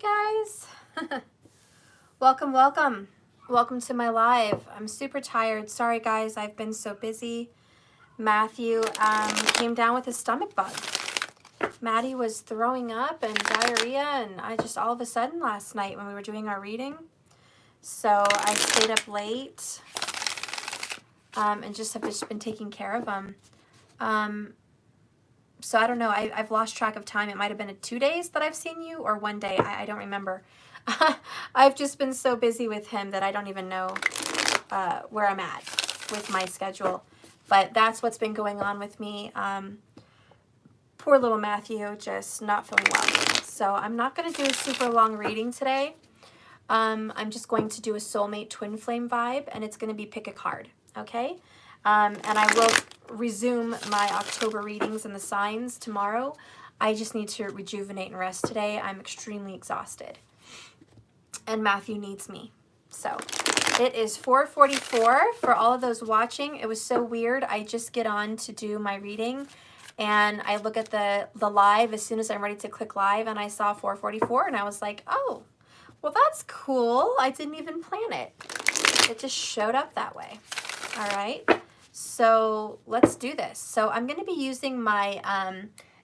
guys. Welcome, welcome. Welcome to my live. I'm super tired. Sorry guys, I've been so busy. Matthew came down with a stomach bug. Maddie was throwing up and diarrhea, and I just all of a sudden last night when we were doing our reading. So I stayed up late and just have been taking care of him. So I don't know. I've lost track of time. It might have been 2 days that I've seen you, or 1 day. I don't remember. I've just been so busy with him that I don't even know where I'm at with my schedule. But that's what's been going on with me. Poor little Matthew, just not feeling well. So I'm not going to do a super long reading today. I'm just going to do a soulmate twin flame vibe, and it's going to be pick a card, okay? And I will resume my October readings and the signs tomorrow. I just need to rejuvenate and rest today. I'm extremely exhausted. And Matthew needs me. So it is 4:44 for all of those watching. It was so weird. I just get on to do my reading and I look at the live as soon as I'm ready to click live, and I saw 4:44 and I was like, oh, well, that's cool. I didn't even plan it. It just showed up that way. All right. So let's do this. So I'm going to be using my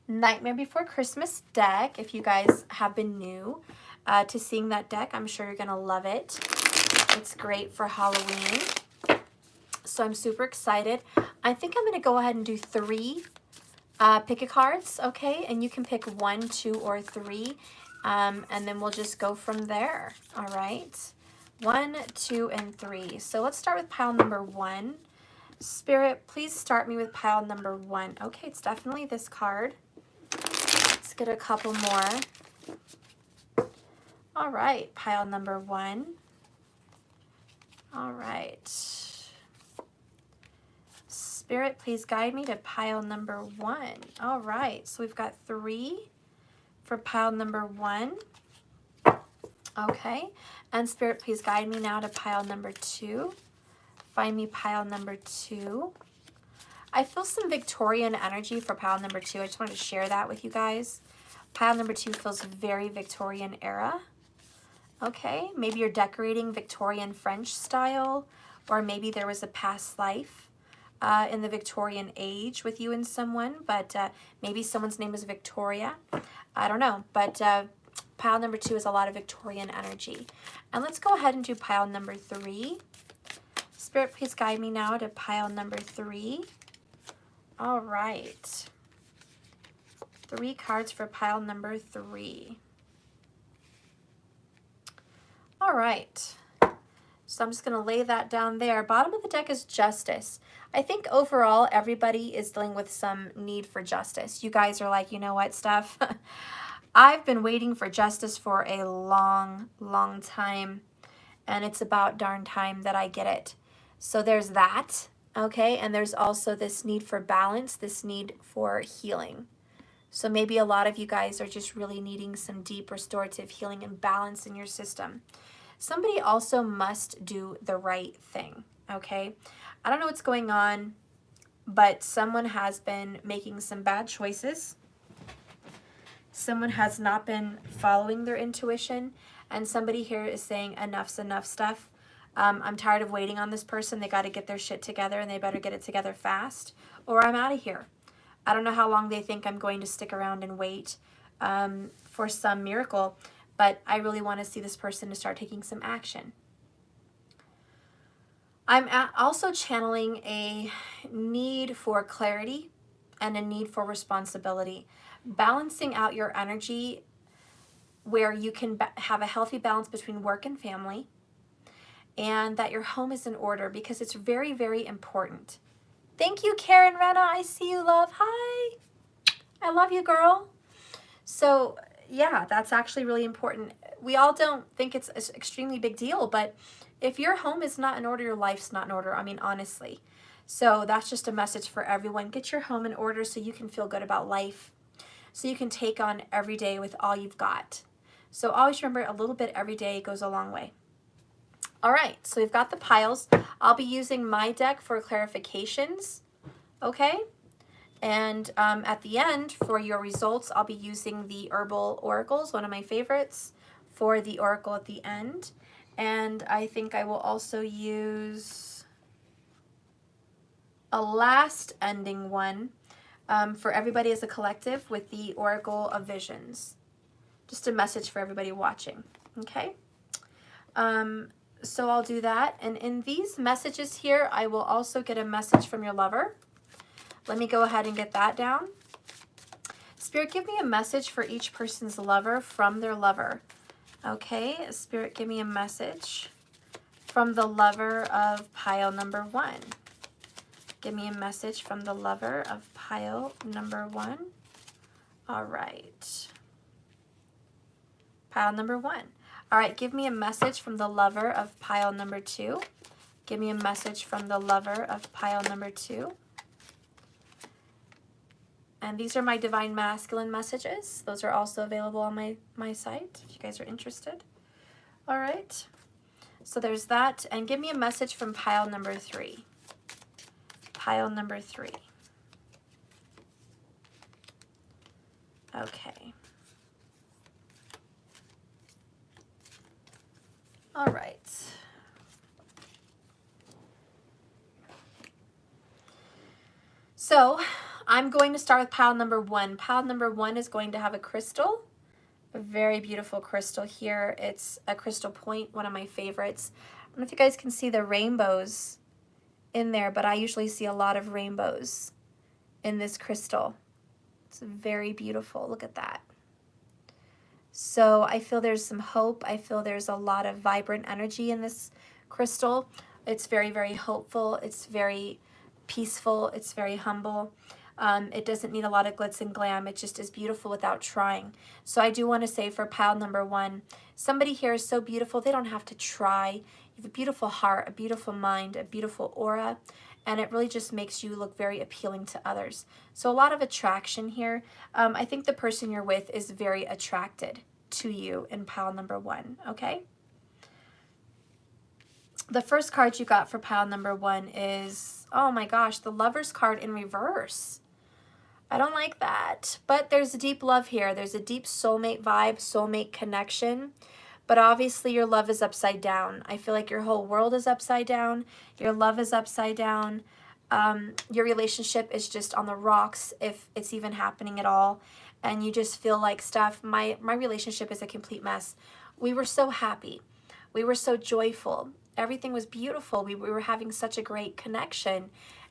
Nightmare Before Christmas deck. If you guys have been new to seeing that deck, I'm sure you're going to love it. It's great for Halloween. So I'm super excited. I think I'm going to go ahead and do 3 pick a cards, okay? And you can pick 1, 2, or 3, and then we'll just go from there, all right? 1, 2, and 3. So let's start with pile number 1. Spirit, please start me with pile number 1. Okay, it's definitely this card. Let's get a couple more. All right, pile number 1. All right. Spirit, please guide me to pile number 1. All right, so we've got 3 for pile number 1. Okay, and Spirit, please guide me now to pile number 2. Find me pile number 2. I feel some Victorian energy for pile number 2. I just wanted to share that with you guys. Pile number 2 feels very Victorian era. Okay, maybe you're decorating Victorian French style, or maybe there was a past life in the Victorian age with you and someone, but maybe someone's name is Victoria. I don't know, but pile number 2 is a lot of Victorian energy. And let's go ahead and do pile number 3. Spirit, please guide me now to pile number 3. All right. 3 cards for pile number 3. All right. So I'm just going to lay that down there. Bottom of the deck is Justice. I think overall everybody is dealing with some need for justice. You guys are like, you know what, Steph? I've been waiting for justice for a long, long time, and it's about darn time that I get it. So there's that, okay? And there's also this need for balance, this need for healing. So maybe a lot of you guys are just really needing some deep restorative healing and balance in your system. Somebody also must do the right thing, okay? I don't know what's going on, but someone has been making some bad choices. Someone has not been following their intuition, and somebody here is saying enough's enough, Steph. I'm tired of waiting on this person. They got to get their shit together, and they better get it together fast, or I'm out of here. I don't know how long they think I'm going to stick around and wait for some miracle, but I really want to see this person to start taking some action. I'm also channeling a need for clarity and a need for responsibility, balancing out your energy where you can have a healthy balance between work and family, and that your home is in order, because it's very, very important. Thank you, Karen Renna. I see you, love. Hi. I love you, girl. So, yeah, that's actually really important. We all don't think it's an extremely big deal, but if your home is not in order, your life's not in order. I mean, honestly. So that's just a message for everyone. Get your home in order so you can feel good about life, so you can take on every day with all you've got. So always remember, a little bit every day goes a long way. All right, so we've got the piles. I'll be using my deck for clarifications, okay? And at the end, for your results, I'll be using the Herbal Oracles, one of my favorites, for the oracle at the end. And I think I will also use a last ending one for everybody as a collective with the Oracle of Visions. Just a message for everybody watching, okay? So I'll do that. And in these messages here, I will also get a message from your lover. Let me go ahead and get that down. Spirit, give me a message for each person's lover from their lover. Okay, Spirit, give me a message from the lover of pile number 1. Give me a message from the lover of pile number 1. All right. Pile number 1. All right, give me a message from the lover of pile number 2. Give me a message from the lover of pile number 2. And these are my Divine Masculine messages. Those are also available on my site if you guys are interested. All right. So there's that. And give me a message from pile number 3. Pile number 3. Okay. All right. So I'm going to start with pile number 1. Pile number 1 is going to have a crystal, a very beautiful crystal here. It's a crystal point, one of my favorites. I don't know if you guys can see the rainbows in there, but I usually see a lot of rainbows in this crystal. It's very beautiful. Look at that. So I feel there's some hope. I feel there's a lot of vibrant energy in this crystal. It's very, very hopeful. It's very peaceful. It's very humble. It doesn't need a lot of glitz and glam. It just is beautiful without trying. So I do want to say for pile number 1, somebody here is so beautiful, they don't have to try. You have a beautiful heart, a beautiful mind, a beautiful aura, and it really just makes you look very appealing to others. So a lot of attraction here. I think the person you're with is very attracted to you in pile number 1, okay? The first card you got for pile number 1 is, oh my gosh, the Lover's card in reverse. I don't like that, but there's a deep love here. There's a deep soulmate vibe, soulmate connection, but obviously your love is upside down. I feel like your whole world is upside down. Your love is upside down. Your relationship is just on the rocks, if it's even happening at all, and you just feel like stuff. My relationship is a complete mess. We were so happy. We were so joyful. Everything was beautiful. We were having such a great connection.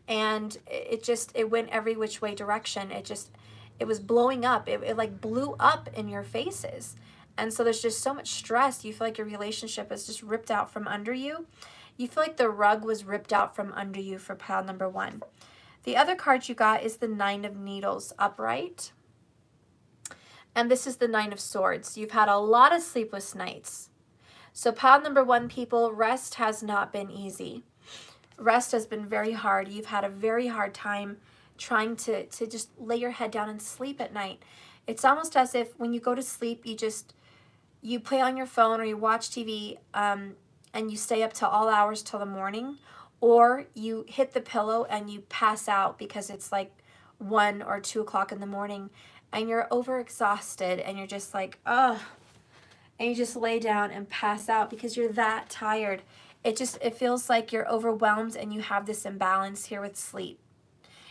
And it went every which way direction. It was blowing up. It like blew up in your faces. And so there's just so much stress. You feel like your relationship is just ripped out from under you. You feel like the rug was ripped out from under you for pile number 1. The other card you got is the 9 of Needles upright. And this is the 9 of Swords. You've had a lot of sleepless nights. So pile number 1, people, rest has not been easy. Rest has been very hard. You've had a very hard time trying to just lay your head down and sleep at night. It's almost as if when you go to sleep, you play on your phone or you watch TV and you stay up till all hours till the morning, or you hit the pillow and you pass out because it's like 1 or 2 o'clock in the morning and you're overexhausted and you're just like, ugh, and you just lay down and pass out because you're that tired. It feels like you're overwhelmed and you have this imbalance here with sleep.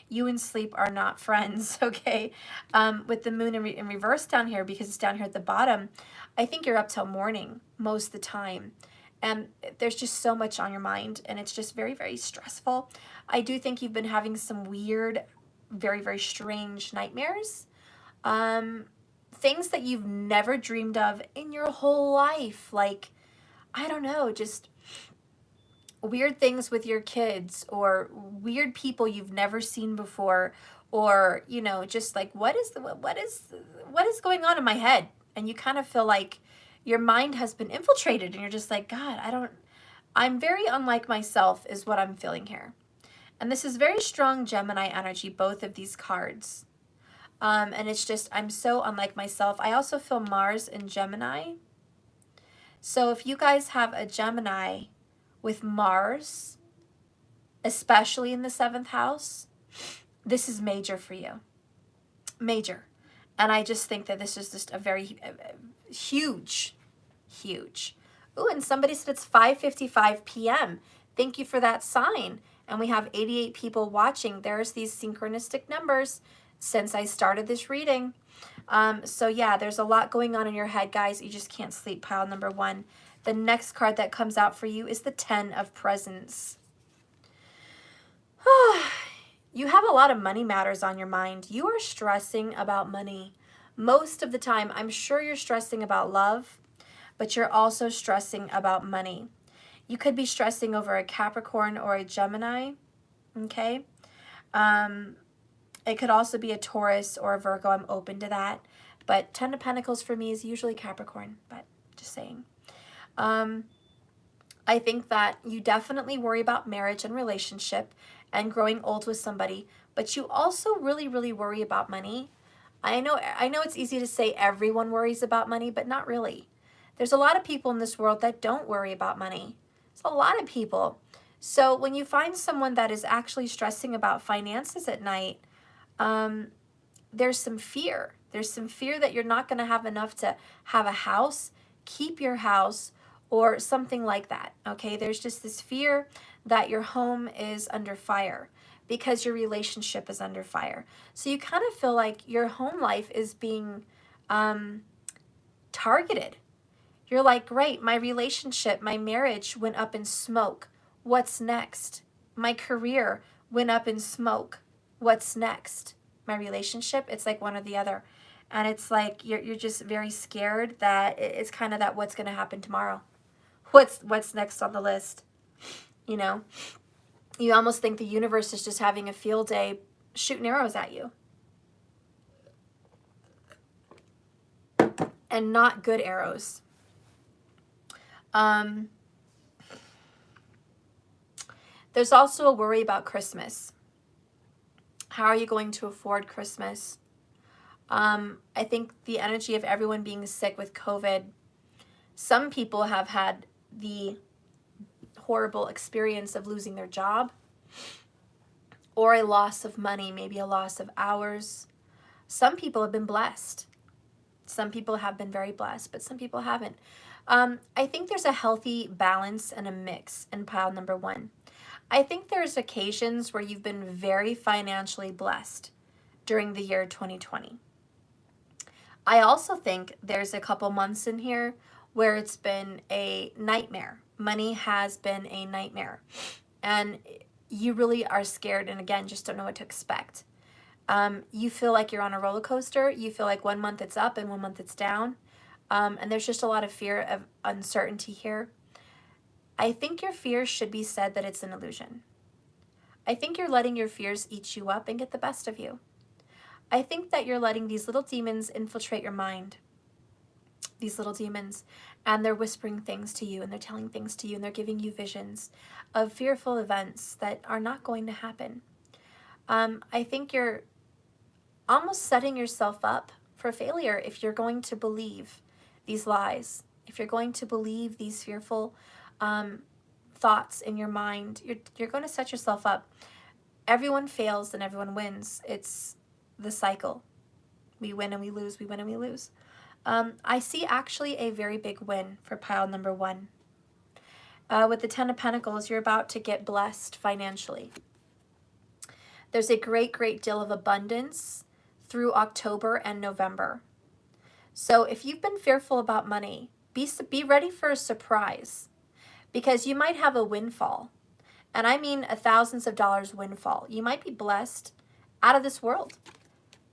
You and sleep are not friends, okay? With the moon in reverse down here, because it's down here at the bottom, I think you're up till morning most of the time. And there's just so much on your mind, and it's just very, very stressful. I do think you've been having some weird, very, very strange nightmares. Things that you've never dreamed of in your whole life. Like, I don't know, just weird things with your kids, or weird people you've never seen before, or, you know, just like, what is going on in my head? And you kind of feel like your mind has been infiltrated, and you're just like, God, I'm very unlike myself is what I'm feeling here. And this is very strong Gemini energy, both of these cards. And it's just, I'm so unlike myself. I also feel Mars in Gemini. So if you guys have a Gemini with Mars, especially in the 7th house, this is major for you. Major. And I just think that this is just a very huge Huge. Ooh, and somebody said it's 5:55 p.m. Thank you for that sign. And we have 88 people watching. There's these synchronistic numbers since I started this reading. So yeah, there's a lot going on in your head, guys. You just can't sleep, pile number 1. The next card that comes out for you is the 10 of Presents. You have a lot of money matters on your mind. You are stressing about money. Most of the time, I'm sure you're stressing about love, but you're also stressing about money. You could be stressing over a Capricorn or a Gemini, okay? It could also be a Taurus or a Virgo. I'm open to that. But 10 of Pentacles for me is usually Capricorn, but just saying. I think that you definitely worry about marriage and relationship and growing old with somebody, but you also really, really worry about money. I know it's easy to say everyone worries about money, but not really. There's a lot of people in this world that don't worry about money. It's a lot of people. So when you find someone that is actually stressing about finances at night, there's some fear. There's some fear that you're not going to have enough to have a house, keep your house, or something like that, okay? There's just this fear that your home is under fire because your relationship is under fire. So you kind of feel like your home life is being targeted. You're like, great, my relationship, my marriage went up in smoke. What's next? My career went up in smoke. What's next? My relationship? It's like one or the other. And it's like you're just very scared that it's kind of that what's going to happen tomorrow. What's next on the list? You know, you almost think the universe is just having a field day shooting arrows at you. And not good arrows. There's also a worry about Christmas. How are you going to afford Christmas? I think the energy of everyone being sick with COVID, some people have had the horrible experience of losing their job or a loss of money, maybe a loss of hours. Some people have been blessed. Some people have been very blessed, but some people haven't. I think there's a healthy balance and a mix in pile number 1. I think there's occasions where you've been very financially blessed during the year 2020. I also think there's a couple months in here where it's been a nightmare. Money has been a nightmare. And you really are scared and, again, just don't know what to expect. You feel like you're on a roller coaster. You feel like 1 month it's up and 1 month it's down. And there's just a lot of fear of uncertainty here. I think your fears should be said that it's an illusion. I think you're letting your fears eat you up and get the best of you. I think that you're letting these little demons infiltrate your mind. These little demons. And they're whispering things to you, and they're telling things to you, and they're giving you visions of fearful events that are not going to happen. I think you're almost setting yourself up for failure if you're going to believe these lies. If you're going to believe these fearful thoughts in your mind, you're going to set yourself up. Everyone fails and everyone wins. It's the cycle. We win and we lose, we win and we lose. I see actually a very big win for pile number 1. With the 10 of Pentacles, you're about to get blessed financially. There's a great, great deal of abundance through October and November. So if you've been fearful about money, be ready for a surprise, because you might have a windfall. And I mean a thousands of dollars windfall. You might be blessed out of this world.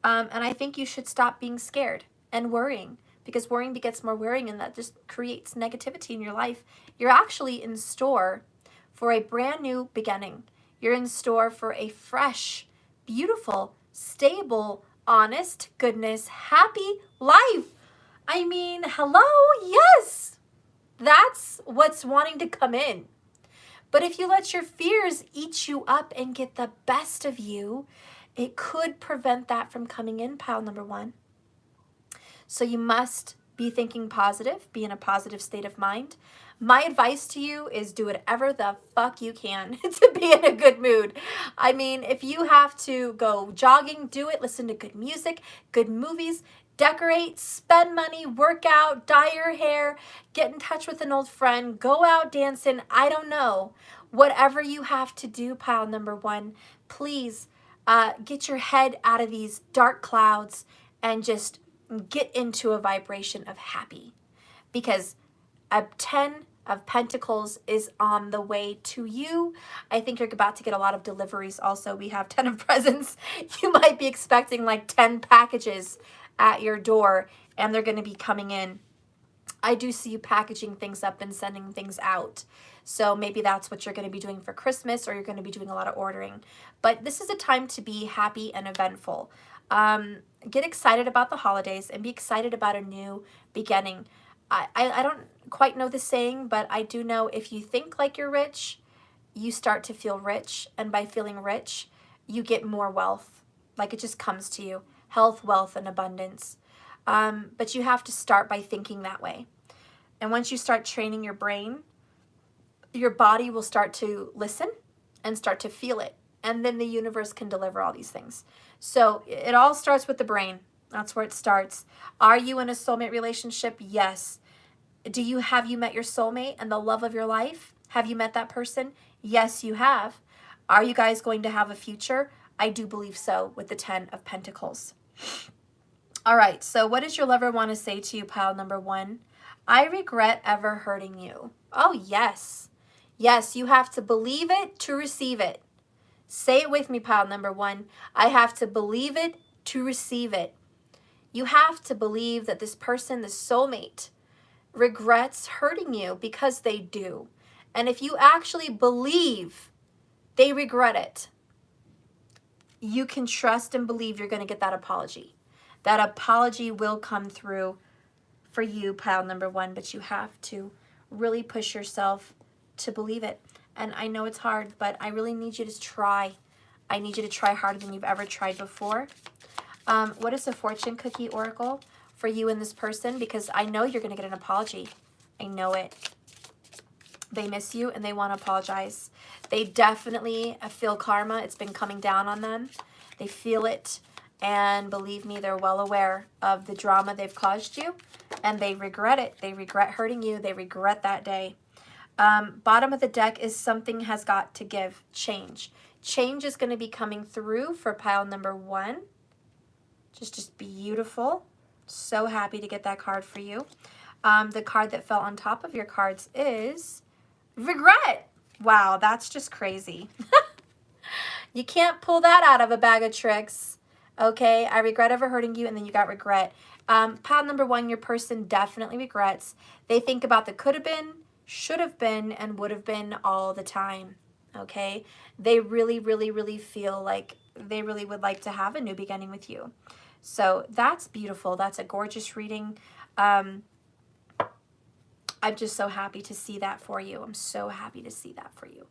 And I think you should stop being scared and worrying, because worrying begets more worrying, and that just creates negativity in your life. You're actually in store for a brand new beginning. You're in store for a fresh, beautiful, stable, honest, goodness, happy life. I mean, hello, yes. That's what's wanting to come in. But if you let your fears eat you up and get the best of you, it could prevent that from coming in, pile number 1. So you must be thinking positive, be in a positive state of mind. My advice to you is do whatever the fuck you can to be in a good mood. I mean, if you have to go jogging, do it. Listen to good music, good movies. Decorate, spend money, work out, dye your hair, get in touch with an old friend, go out dancing. I don't know. Whatever you have to do, pile number one, please get your head out of these dark clouds and just get into a vibration of happy. Because a 10 of Pentacles is on the way to you. I think you're about to get a lot of deliveries also. We have 10 of Presents. You might be expecting like 10 packages at your door, and they're going to be coming in. I do see you packaging things up and sending things out. So maybe that's what you're going to be doing for Christmas, or you're going to be doing a lot of ordering. But this is a time to be happy and eventful. Get excited about the holidays and be excited about a new beginning. I don't quite know the saying, but I do know if you think like you're rich, you start to feel rich. And by feeling rich, you get more wealth. Like it just comes to you. Health, wealth, and abundance. But you have to start by thinking that way. And once you start training your brain, your body will start to listen and start to feel it. And then the universe can deliver all these things. So it all starts with the brain. That's where it starts. Are you in a soulmate relationship? Yes. Have you met your soulmate and the love of your life? Have you met that person? Yes, you have. Are you guys going to have a future? I do believe so with the 10 of Pentacles. All right, so what does your lover want to say to you, pile number one? I regret ever hurting you. Oh, yes. Yes, you have to believe it to receive it. Say it with me, pile number one. I have to believe it to receive it. You have to believe that this person, this soulmate, regrets hurting you because they do. And if you actually believe they regret it, you can trust and believe you're going to get that apology. That apology will come through for you, pile number one, but you have to really push yourself to believe it. And I know it's hard, but I really need you to try. I need you to try harder than you've ever tried before. What is the fortune cookie oracle for you and this person? Because I know you're going to get an apology. I know it. They miss you and they want to apologize. They definitely feel karma. It's been coming down on them. They feel it. And believe me, they're well aware of the drama they've caused you. And they regret it. They regret hurting you. They regret that day. Bottom of the deck is something has got to give. Change. Change is going to be coming through for pile number one. Just beautiful. So happy to get that card for you. The card that fell on top of your cards is regret. Wow, that's just crazy. You can't pull that out of a bag of tricks. Okay, I regret ever hurting you, and then you got regret. Pile number one, your person definitely regrets. They think about the could have been, should have been, and would have been all the time. Okay, they really, really, really feel like they really would like to have a new beginning with you. So that's beautiful. That's a gorgeous reading. I'm just so happy to see that for you. I'm so happy to see that for you.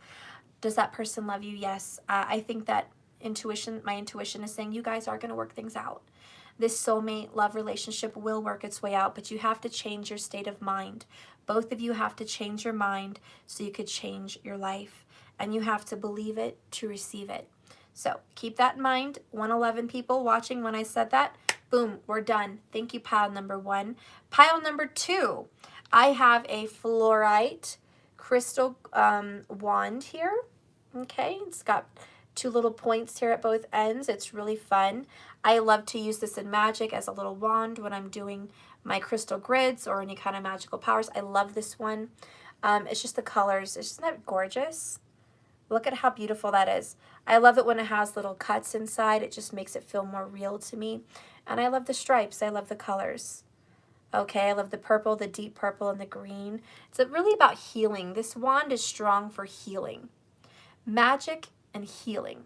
Does that person love you? Yes. I think that my intuition is saying you guys are going to work things out. This soulmate love relationship will work its way out, but you have to change your state of mind. Both of you have to change your mind so you could change your life. And you have to believe it to receive it. So keep that in mind. 111 people watching when I said that. Boom, we're done. Thank you, pile number one. Pile number two, I have a fluorite crystal wand here. Okay, it's got two little points here at both ends. It's really fun. I love to use this in magic as a little wand when I'm doing my crystal grids or any kind of magical powers. I love this one. It's just the colors. Isn't that gorgeous? Look at how beautiful that is. I love it when it has little cuts inside. It just makes it feel more real to me. And I love the stripes. I love the colors. Okay, I love the purple, the deep purple, and the green. It's really about healing. This wand is strong for healing. Magic and healing.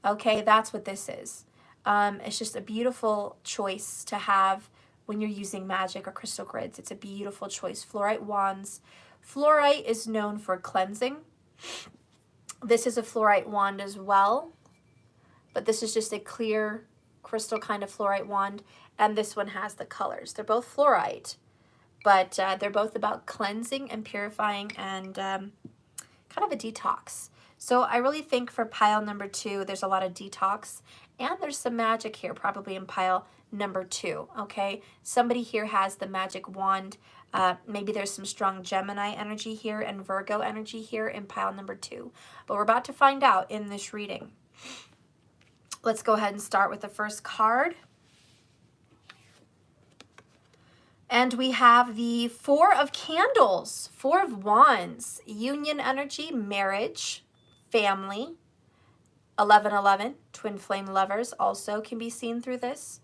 Okay, that's what this is. It's just a beautiful choice to have when you're using magic or crystal grids. It's a beautiful choice. Fluorite wands. Fluorite is known for cleansing. This is a fluorite wand as well, but this is just a clear crystal kind of fluorite wand, and this one has the colors. They're both fluorite, but they're both about cleansing and purifying and kind of a detox. So I really think for pile number two, there's a lot of detox, and there's some magic here, probably in pile number 2, okay? Somebody here has the magic wand. Maybe there's some strong Gemini energy here and Virgo energy here in pile number 2. But we're about to find out in this reading. Let's go ahead and start with the first card. And we have the 4 of Candles, 4 of Wands, union energy, marriage, family. 1111, twin flame lovers also can be seen through this.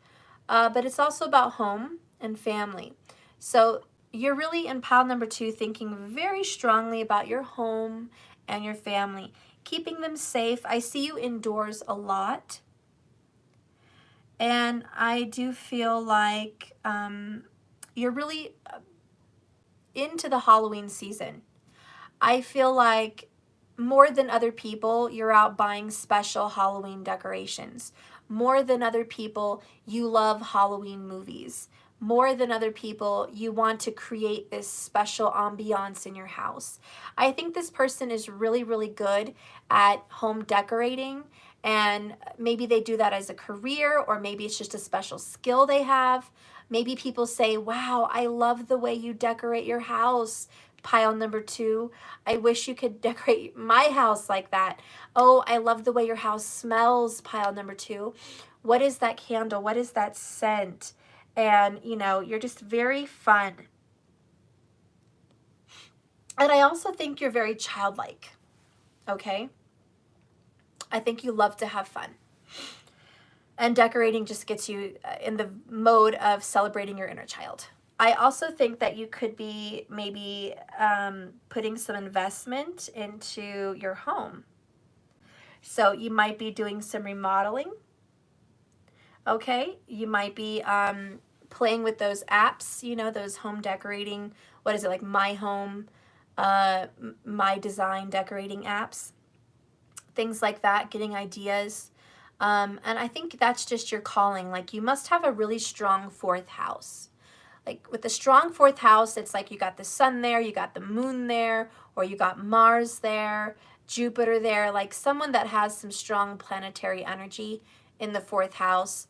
But it's also about home and family. So you're really in pile number 2 thinking very strongly about your home and your family, keeping them safe. I see you indoors a lot. And I do feel like you're really into the Halloween season. I feel like more than other people, you're out buying special Halloween decorations. More than other people, you love Halloween movies. More than other people, you want to create this special ambiance in your house. I think this person is really, really good at home decorating, and maybe they do that as a career, or maybe it's just a special skill they have. Maybe people say, wow, I love the way you decorate your house, pile number 2. I wish you could decorate my house like that. Oh, I love the way your house smells, pile number 2. What is that candle? What is that scent? And, you know, you're just very fun. And I also think you're very childlike, okay? I think you love to have fun. And decorating just gets you in the mode of celebrating your inner child. I also think that you could be maybe putting some investment into your home. So you might be doing some remodeling. Okay, you might be playing with those apps, you know, those home decorating, what is it, like My Home, My Design decorating apps, things like that, getting ideas. And I think that's just your calling. Like, you must have a really strong 4th house. Like, with the strong 4th house, it's like you got the sun there, you got the moon there, or you got Mars there, Jupiter there, like someone that has some strong planetary energy in the 4th house,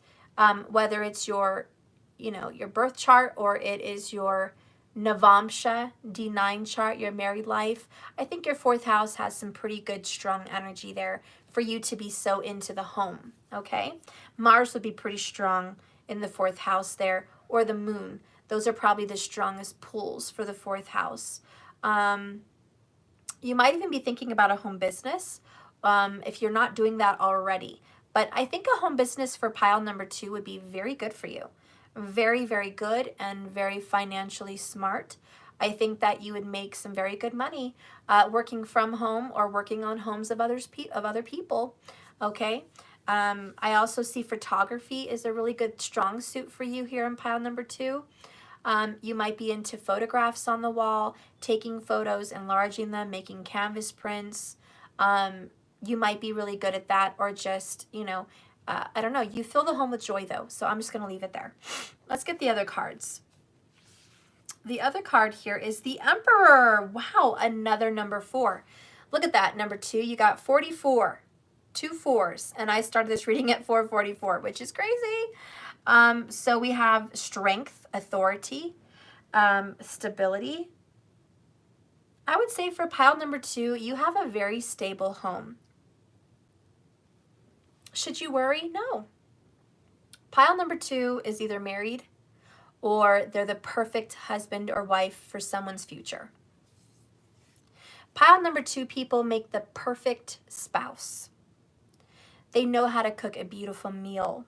whether it's your, you know, your birth chart, or it is your Navamsha D9 chart, your married life. I think your 4th house has some pretty good, strong energy there for you to be so into the home, okay? Mars would be pretty strong in the 4th house there, or the moon. Those are probably the strongest pulls for the 4th house. You might even be thinking about a home business if you're not doing that already. But I think a home business for pile number 2 would be very good for you. Very, very good and very financially smart. I think that you would make some very good money working from home or working on homes of other people, okay? I also see photography is a really good strong suit for you here in pile number 2. You might be into photographs on the wall, taking photos, enlarging them, making canvas prints. You might be really good at that, or just, you know, I don't know. You fill the home with joy, though, so I'm just going to leave it there. Let's get the other cards. The other card here is the Emperor. Wow, another number 4. Look at that, number 2. You got 44, 2 4s, and I started this reading at 444, which is crazy. So we have strength, authority, stability. I would say for pile number 2, you have a very stable home. Should you worry? No. Pile number 2 is either married or they're the perfect husband or wife for someone's future. Pile number 2 people make the perfect spouse. They know how to cook a beautiful meal.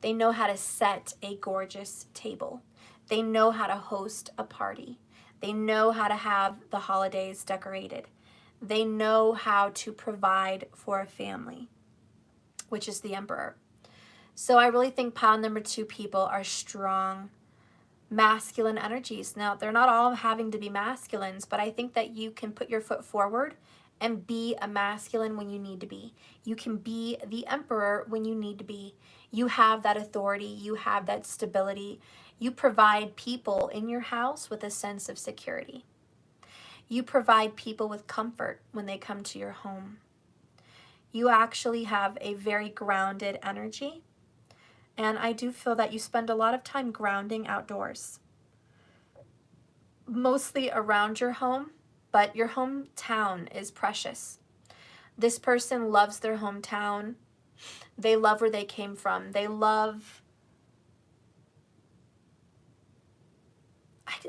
They know how to set a gorgeous table. They know how to host a party. They know how to have the holidays decorated. They know how to provide for a family, which is the Emperor. So I really think pile number 2 people are strong, masculine energies. Now, they're not all having to be masculines, but I think that you can put your foot forward and be a masculine when you need to be. You can be the Emperor when you need to be. You have that authority. You have that stability. You provide people in your house with a sense of security. You provide people with comfort when they come to your home. You actually have a very grounded energy. And I do feel that you spend a lot of time grounding outdoors, mostly around your home, but your hometown is precious. This person loves their hometown. They love where they came from. They love,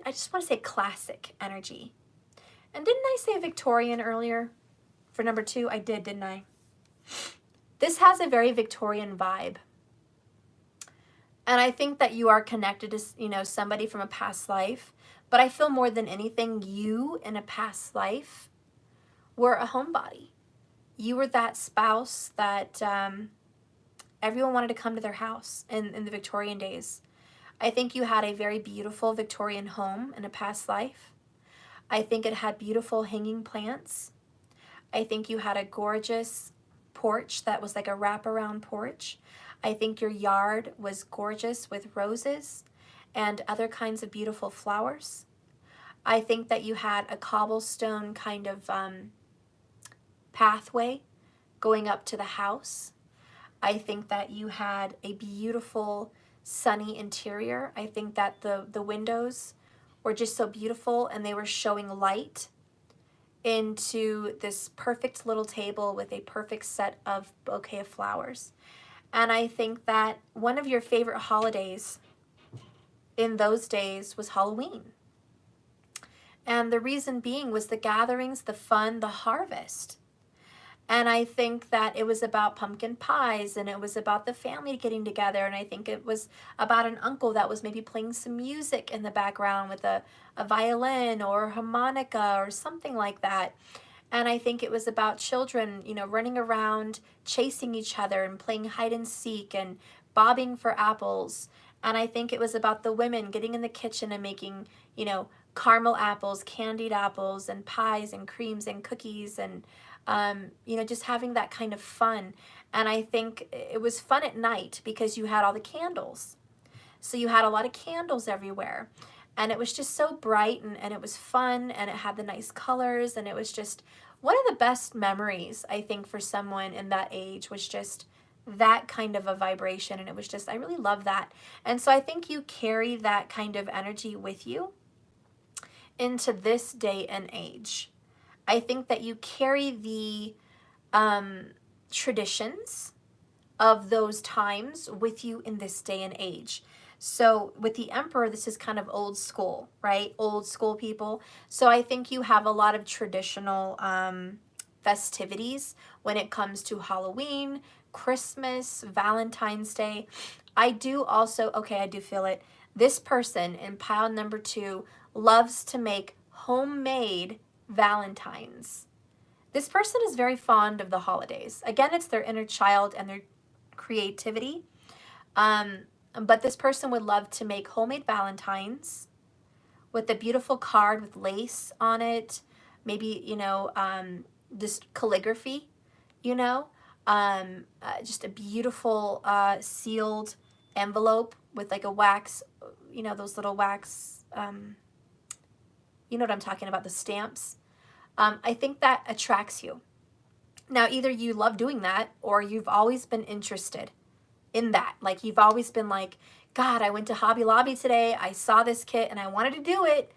I just want to say classic energy. And didn't I say Victorian earlier for number 2? I did, didn't I? This has a very Victorian vibe. And I think that you are connected to, you know, somebody from a past life. But I feel more than anything, you in a past life were a homebody. You were that spouse that everyone wanted to come to their house in the Victorian days. I think you had a very beautiful Victorian home in a past life. I think it had beautiful hanging plants. I think you had a gorgeous porch that was like a wraparound porch. I think your yard was gorgeous with roses and other kinds of beautiful flowers. I think that you had a cobblestone kind of pathway going up to the house. I think that you had a beautiful sunny interior. I think that the windows were just so beautiful and they were showing light into this perfect little table with a perfect set of bouquet of flowers. And I think that one of your favorite holidays in those days was Halloween. And the reason being was the gatherings, the fun, the harvest. And I think that it was about pumpkin pies and it was about the family getting together. And I think it was about an uncle that was maybe playing some music in the background with a violin or a harmonica or something like that. And I think it was about children, you know, running around, chasing each other and playing hide and seek and bobbing for apples. And I think it was about the women getting in the kitchen and making, you know, caramel apples, candied apples, and pies and creams and cookies and you know, just having that kind of fun. And I think it was fun at night because you had all the candles. So you had a lot of candles everywhere. And it was just so bright and it was fun and it had the nice colors. And it was just one of the best memories, I think, for someone in that age was just that kind of a vibration. And it was just, I really love that. And so I think you carry that kind of energy with you into this day and age. I think that you carry the traditions of those times with you in this day and age. So with the Emperor, this is kind of old school, right? Old school people. So I think you have a lot of traditional festivities when it comes to Halloween, Christmas, Valentine's Day. I do also, okay, I do feel it. This person in pile number 2 loves to make homemade Valentines. This person is very fond of the holidays. Again, it's their inner child and their creativity. But this person would love to make homemade Valentines with a beautiful card with lace on it. Maybe, you know, just calligraphy, you know, just a beautiful sealed envelope with like a wax, you know, those little wax, you know what I'm talking about, the stamps. I think that attracts you. Now, either you love doing that or you've always been interested in that. Like you've always been like, God, I went to Hobby Lobby today. I saw this kit and I wanted to do it.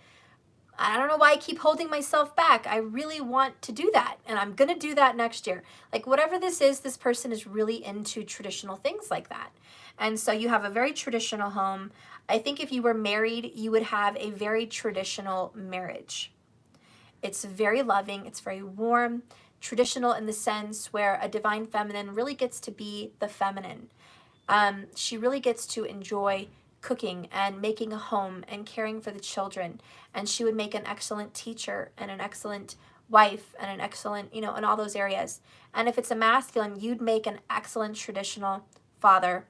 I don't know why I keep holding myself back. I really want to do that. And I'm going to do that next year. Like whatever this is, this person is really into traditional things like that. And so you have a very traditional home. I think if you were married, you would have a very traditional marriage. It's very loving. It's very warm, traditional in the sense where a divine feminine really gets to be the feminine. She really gets to enjoy cooking and making a home and caring for the children. And she would make an excellent teacher and an excellent wife and an excellent, you know, in all those areas. And if it's a masculine, you'd make an excellent traditional father.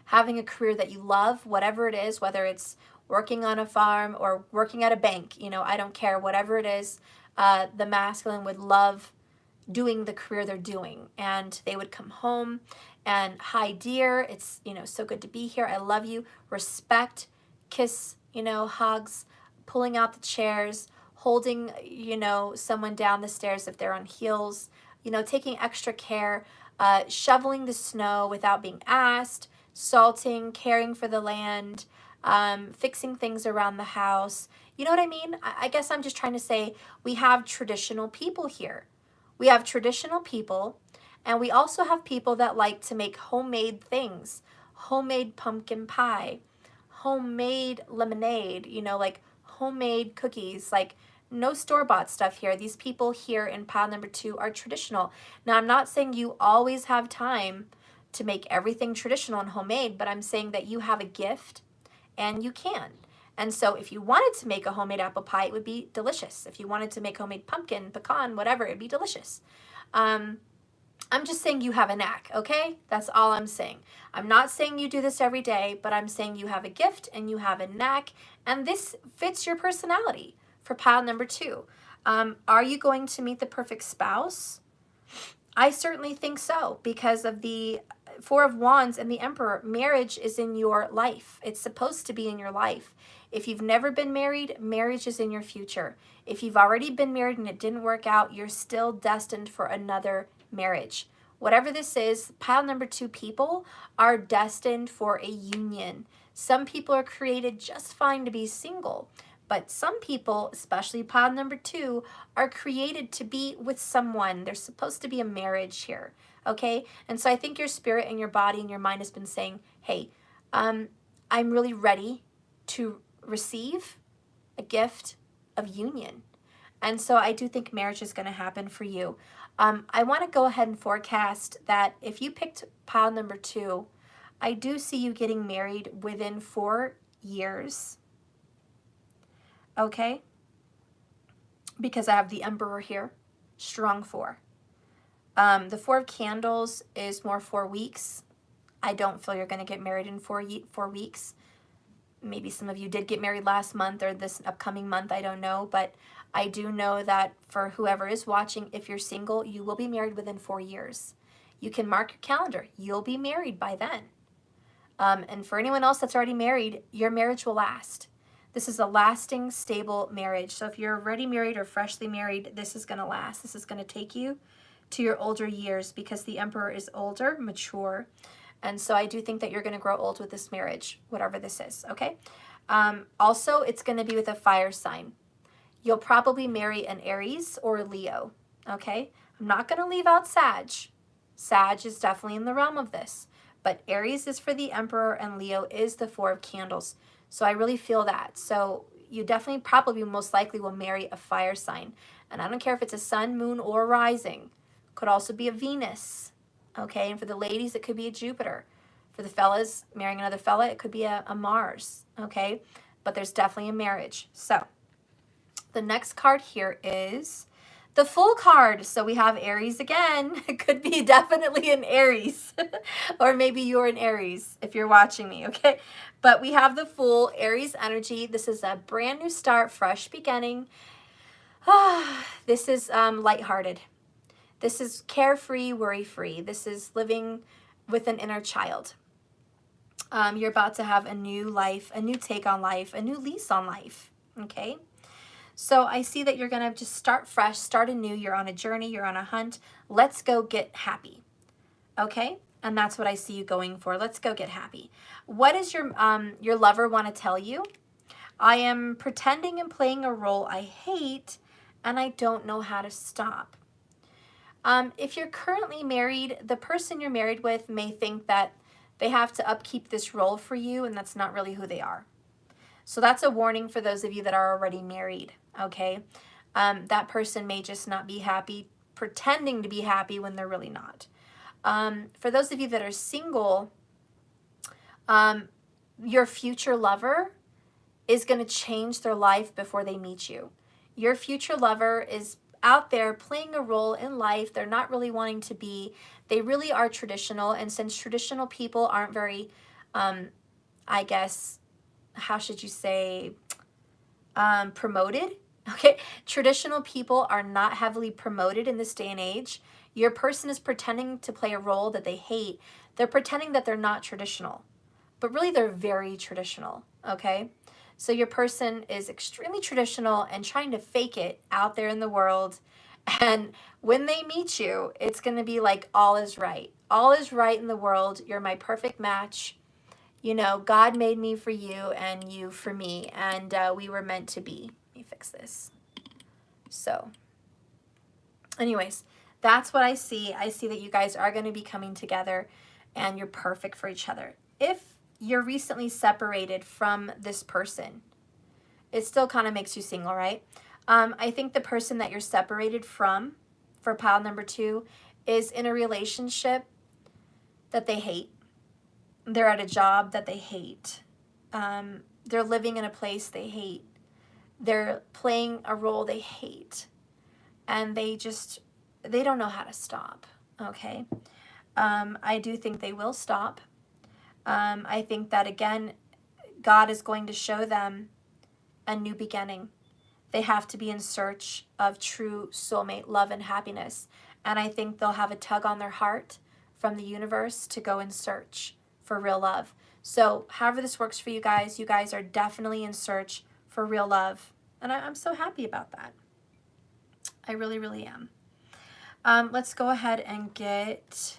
Having a career that you love, whatever it is, whether it's working on a farm or working at a bank, you know, I don't care, whatever it is, the masculine would love doing the career they're doing. And they would come home and, hi dear, it's, you know, so good to be here. I love you. Respect, kiss, you know, hugs, pulling out the chairs, holding, you know, someone down the stairs if they're on heels, you know, taking extra care shoveling the snow without being asked, salting, caring for the land, fixing things around the house. You know what I mean? I guess I'm just trying to say we have traditional people here. We have traditional people, and we also have people that like to make homemade things, homemade pumpkin pie, homemade lemonade, you know, like homemade cookies, like no store-bought stuff here. These people here in pile number 2 are traditional. Now, I'm not saying you always have time to make everything traditional and homemade, but I'm saying that you have a gift and you can. And so if you wanted to make a homemade apple pie, it would be delicious. If you wanted to make homemade pumpkin, pecan, whatever, it'd be delicious. I'm just saying you have a knack, okay? That's all I'm saying. I'm not saying you do this every day, but I'm saying you have a gift and you have a knack, and this fits your personality for pile number 2. Are you going to meet the perfect spouse? I certainly think so, because of the 4 of Wands and the Emperor. Marriage is in your life. It's supposed to be in your life. If you've never been married, marriage is in your future. If you've already been married and it didn't work out, you're still destined for another marriage. Whatever this is, pile number 2 people are destined for a union. Some people are created just fine to be single, but some people, especially pile number 2, are created to be with someone. There's supposed to be a marriage here, okay? And so I think your spirit and your body and your mind has been saying, hey, I'm really ready to receive a gift of union. And so I do think marriage is going to happen for you. I want to go ahead and forecast that if you picked pile number 2, I do see you getting married within 4 years. Okay? Because I have the Emperor here. Strong 4. The 4 of Candles is more 4 weeks. I don't feel you're going to get married in 4 weeks. Maybe some of you did get married last month or this upcoming month, I don't know, but I do know that for whoever is watching, if you're single, you will be married within 4 years. You can mark your calendar. You'll be married by then. And for anyone else that's already married, your marriage will last. This is a lasting, stable marriage. So if you're already married or freshly married, this is going to last. This is going to take you to your older years, because the Emperor is older, mature. And so I do think that you're going to grow old with this marriage, whatever this is, okay? Also, it's going to be with a fire sign. You'll probably marry an Aries or a Leo, okay? I'm not going to leave out Sag. Sag is definitely in the realm of this. But Aries is for the Emperor and Leo is the 4 of Candles. So I really feel that. So you definitely probably most likely will marry a fire sign. And I don't care if it's a sun, moon, or rising. Could also be a Venus. Okay, and for the ladies, it could be a Jupiter. For the fellas, marrying another fella, it could be a Mars. Okay, but there's definitely a marriage. So the next card here is the Fool card. So we have Aries again. It could be definitely an Aries. Or maybe you're an Aries if you're watching me, okay? But we have the Fool, Aries energy. This is a brand new start, fresh beginning. This is lighthearted. This is carefree, worry-free. This is living with an inner child. You're about to have a new life, a new take on life, a new lease on life, okay? So I see that you're going to just start fresh, start anew. You're on a journey. You're on a hunt. Let's go get happy, okay? And that's what I see you going for. Let's go get happy. What does your lover want to tell you? I am pretending and playing a role I hate, and I don't know how to stop. If you're currently married, the person you're married with may think that they have to upkeep this role for you, and that's not really who they are. So that's a warning for those of you that are already married, okay? That person may just not be happy, pretending to be happy when they're really not. For those of you that are single, your future lover is going to change their life before they meet you. Your future lover is out there playing a role in life they're not really wanting to be. They really are traditional, and since traditional people aren't very, I guess, how should you say, promoted, okay? Traditional people are not heavily promoted in this day and age. Your person is pretending to play a role that they hate. They're pretending that they're not traditional, but really they're very traditional, okay? So your person is extremely traditional and trying to fake it out there in the world, And when they meet you, it's going to be like all is right. All is right in the world. You're my perfect match. You know, God made me for you and you for me. And we were meant to be. Let me fix this. So, anyways, that's what I see. I see that you guys are going to be coming together and you're perfect for each other. If you're recently separated from this person, it still kind of makes you single, right? I think the person that you're separated from, for pile number 2, is in a relationship that they hate. They're at a job that they hate. They're living in a place they hate. They're playing a role they hate. And they don't know how to stop, okay? I do think they will stop. I think that, again, God is going to show them a new beginning. They have to be in search of true soulmate love and happiness. And I think they'll have a tug on their heart from the universe to go and search for real love. So however this works for you guys are definitely in search for real love. And I'm so happy about that. I really, really am. Let's go ahead and get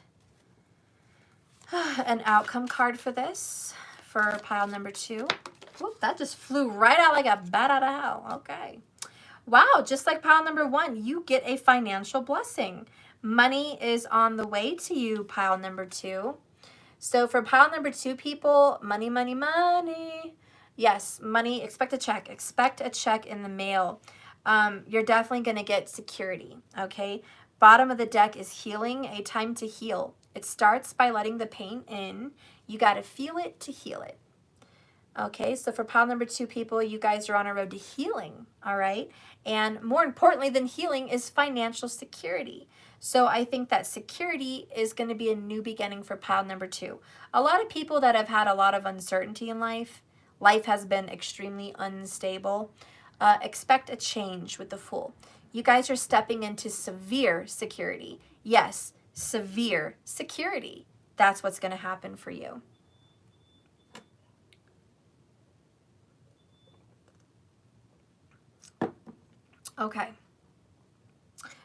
an outcome card for this, for pile number 2. Whoop, that just flew right out like a bat out of hell. Okay. Wow, just like pile number 1, you get a financial blessing. Money is on the way to you, pile number 2. So for pile number 2 people, money, money, money. Yes, money, expect a check. Expect a check in the mail. You're definitely going to get security, okay? Bottom of the deck is healing, a time to heal. It starts by letting the pain in. You got to feel it to heal it. Okay, so for pile number 2 people, you guys are on a road to healing, all right? And more importantly than healing is financial security. So I think that security is going to be a new beginning for pile number 2. A lot of people that have had a lot of uncertainty in life has been extremely unstable. Expect a change with the Fool. You guys are stepping into severe security. Yes, severe security. That's what's going to happen for you. Okay.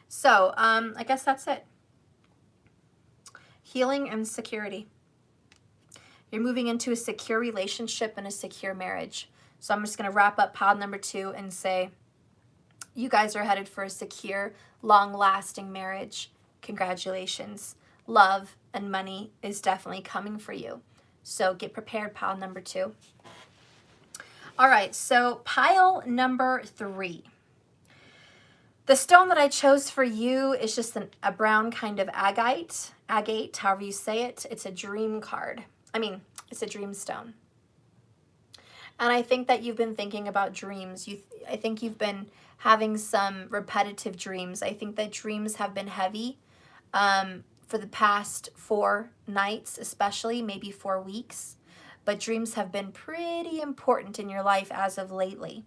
So, I guess that's it. Healing and security. You're moving into a secure relationship and a secure marriage. So I'm just going to wrap up pile number 2 and say, you guys are headed for a secure, long-lasting marriage. Congratulations. Love and money is definitely coming for you. So get prepared, pile number 2. All right, so pile number 3. The stone that I chose for you is just a brown kind of agate, however you say it. It's a dream card. It's a dream stone. And I think that you've been thinking about dreams. I think you've been having some repetitive dreams. I think that dreams have been heavy for the past 4 nights, especially, maybe 4 weeks. But dreams have been pretty important in your life as of lately.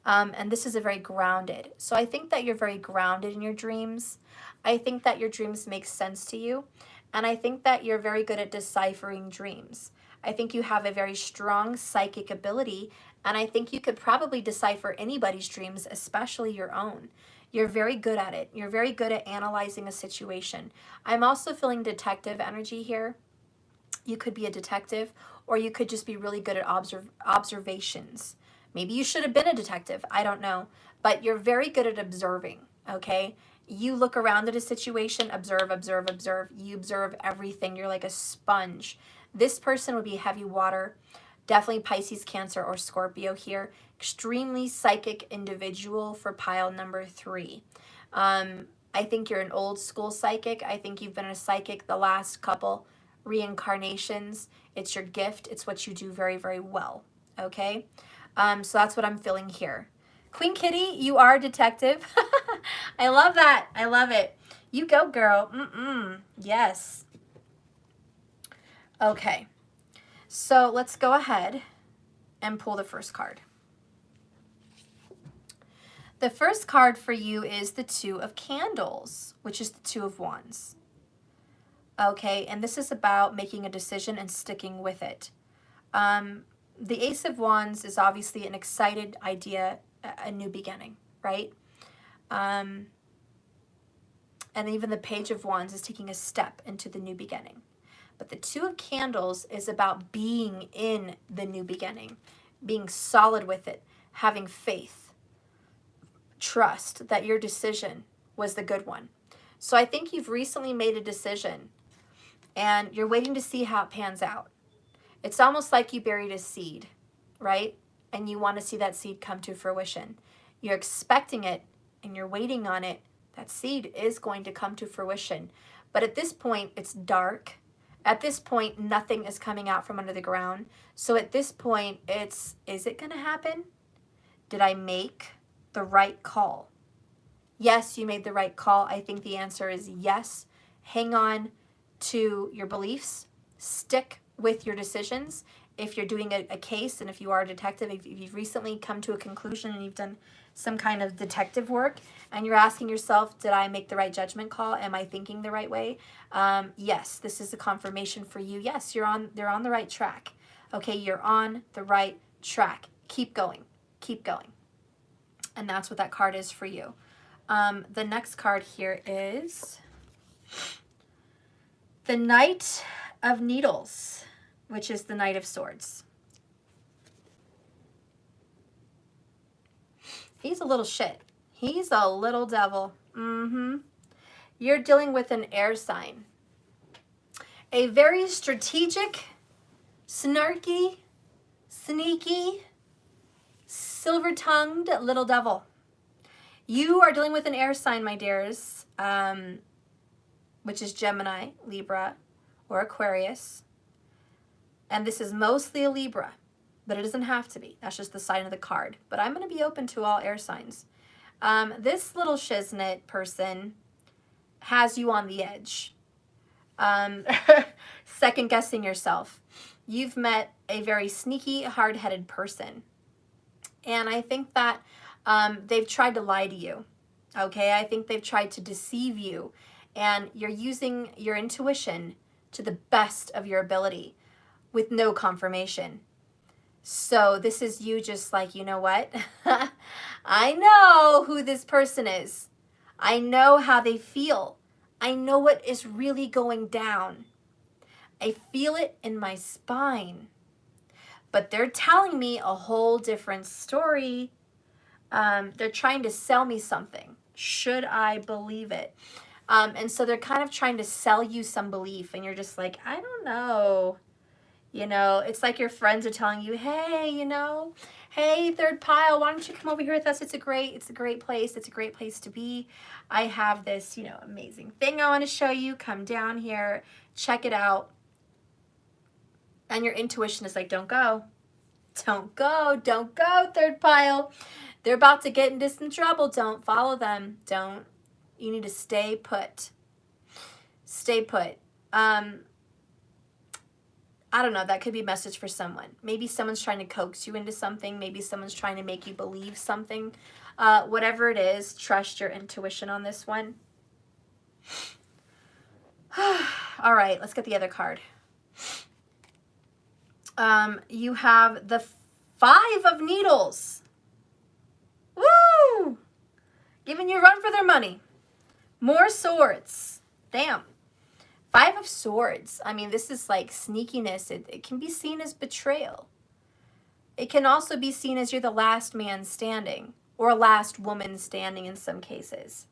And this is a very grounded. So I think that you're very grounded in your dreams. I think that your dreams make sense to you. And I think that you're very good at deciphering dreams. I think you have a very strong psychic ability. And I think you could probably decipher anybody's dreams, especially your own. You're very good at it. You're very good at analyzing a situation. I'm also feeling detective energy here. You could be a detective, or you could just be really good at observations. Maybe you should have been a detective. I don't know. But you're very good at observing, okay? You look around at a situation, observe, observe, observe. You observe everything. You're like a sponge. This person would be heavy water, definitely Pisces, Cancer, or Scorpio here. Extremely psychic individual for pile number 3. I think you're an old school psychic. I think you've been a psychic the last couple reincarnations. It's your gift. It's what you do very, very well, okay? So that's what I'm feeling here. Queen Kitty, you are a detective. I love that. I love it. You go, girl. Yes. Okay. So let's go ahead and pull the first card. The first card for you is the 2 of Candles, which is the 2 of Wands. Okay, and this is about making a decision and sticking with it. The Ace of Wands is obviously an excited idea, a new beginning, right? And even the Page of Wands is taking a step into the new beginning. But the Two of Candles is about being in the new beginning, being solid with it, having faith, trust that your decision was the good one. So I think you've recently made a decision and you're waiting to see how it pans out. It's almost like you buried a seed, right? And you want to see that seed come to fruition. You're expecting it and you're waiting on it. That seed is going to come to fruition. But at this point, it's dark. At this point, nothing is coming out from under the ground. So at this point, is it going to happen? Did I make the right call? Yes, you made the right call. I think the answer is yes. Hang on to your beliefs. Stick with your decisions. If you're doing a case and if you are a detective, if you've recently come to a conclusion and you've done some kind of detective work and you're asking yourself, did I make the right judgment call? Am I thinking the right way? Yes, this is a confirmation for you. Yes, they're on the right track. Okay, you're on the right track. Keep going. Keep going. And that's what that card is for you. The next card here is the Knight of Needles, which is the Knight of Swords. He's a little shit. He's a little devil. You're dealing with an air sign. A very strategic, snarky, sneaky, silver-tongued little devil. You are dealing with an air sign, my dears, which is Gemini, Libra, or Aquarius. And this is mostly a Libra, but it doesn't have to be. That's just the sign of the card. But I'm going to be open to all air signs. This little shiznit person has you on the edge. Second guessing yourself. You've met a very sneaky, hard-headed person. And I think that they've tried to lie to you. Okay, I think they've tried to deceive you. And you're using your intuition to the best of your ability with no confirmation. So this is you just like, you know what? I know who this person is. I know how they feel. I know what is really going down. I feel it in my spine. But they're telling me a whole different story. They're trying to sell me something. Should I believe it? And so they're kind of trying to sell you some belief. And you're just like, I don't know. You know, it's like your friends are telling you, hey, you know, hey, third pile, why don't you come over here with us? It's a great place. It's a great place to be. I have this, you know, amazing thing I want to show you. Come down here, check it out. And your intuition is like, don't go. Don't go. Don't go, third pile. They're about to get into some trouble. Don't follow them. Don't. You need to stay put. Stay put. I don't know, that could be a message for someone. Maybe someone's trying to coax you into something. Maybe someone's trying to make you believe something. Whatever it is, trust your intuition on this one. All right, let's get the other card. You have the Five of Needles. Woo! Giving you a run for their money. More swords. Damn. Five of Swords. I mean, this is like sneakiness. It can be seen as betrayal. It can also be seen as you're the last man standing or last woman standing in some cases.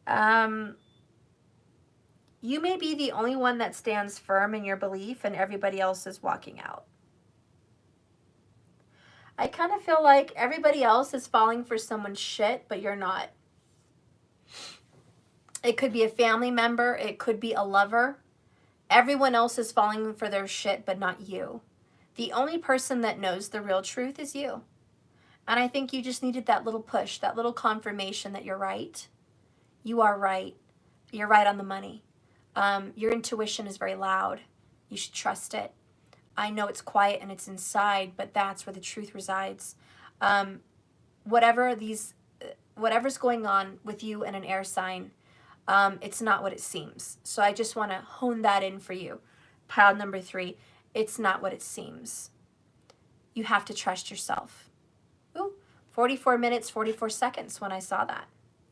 You may be the only one that stands firm in your belief and everybody else is walking out. I kind of feel like everybody else is falling for someone's shit, but you're not. It could be a family member. It could be a lover. Everyone else is falling for their shit, but not you. The only person that knows the real truth is you. And I think you just needed that little push, that little confirmation that you're right. You are right. You're right on the money. Your intuition is very loud. You should trust it. I know it's quiet and it's inside, but that's where the truth resides. Whatever's going on with you and an air sign, it's not what it seems. So I just want to hone that in for you. Pile number 3, it's not what it seems. You have to trust yourself. Ooh, 44 minutes, 44 seconds when I saw that.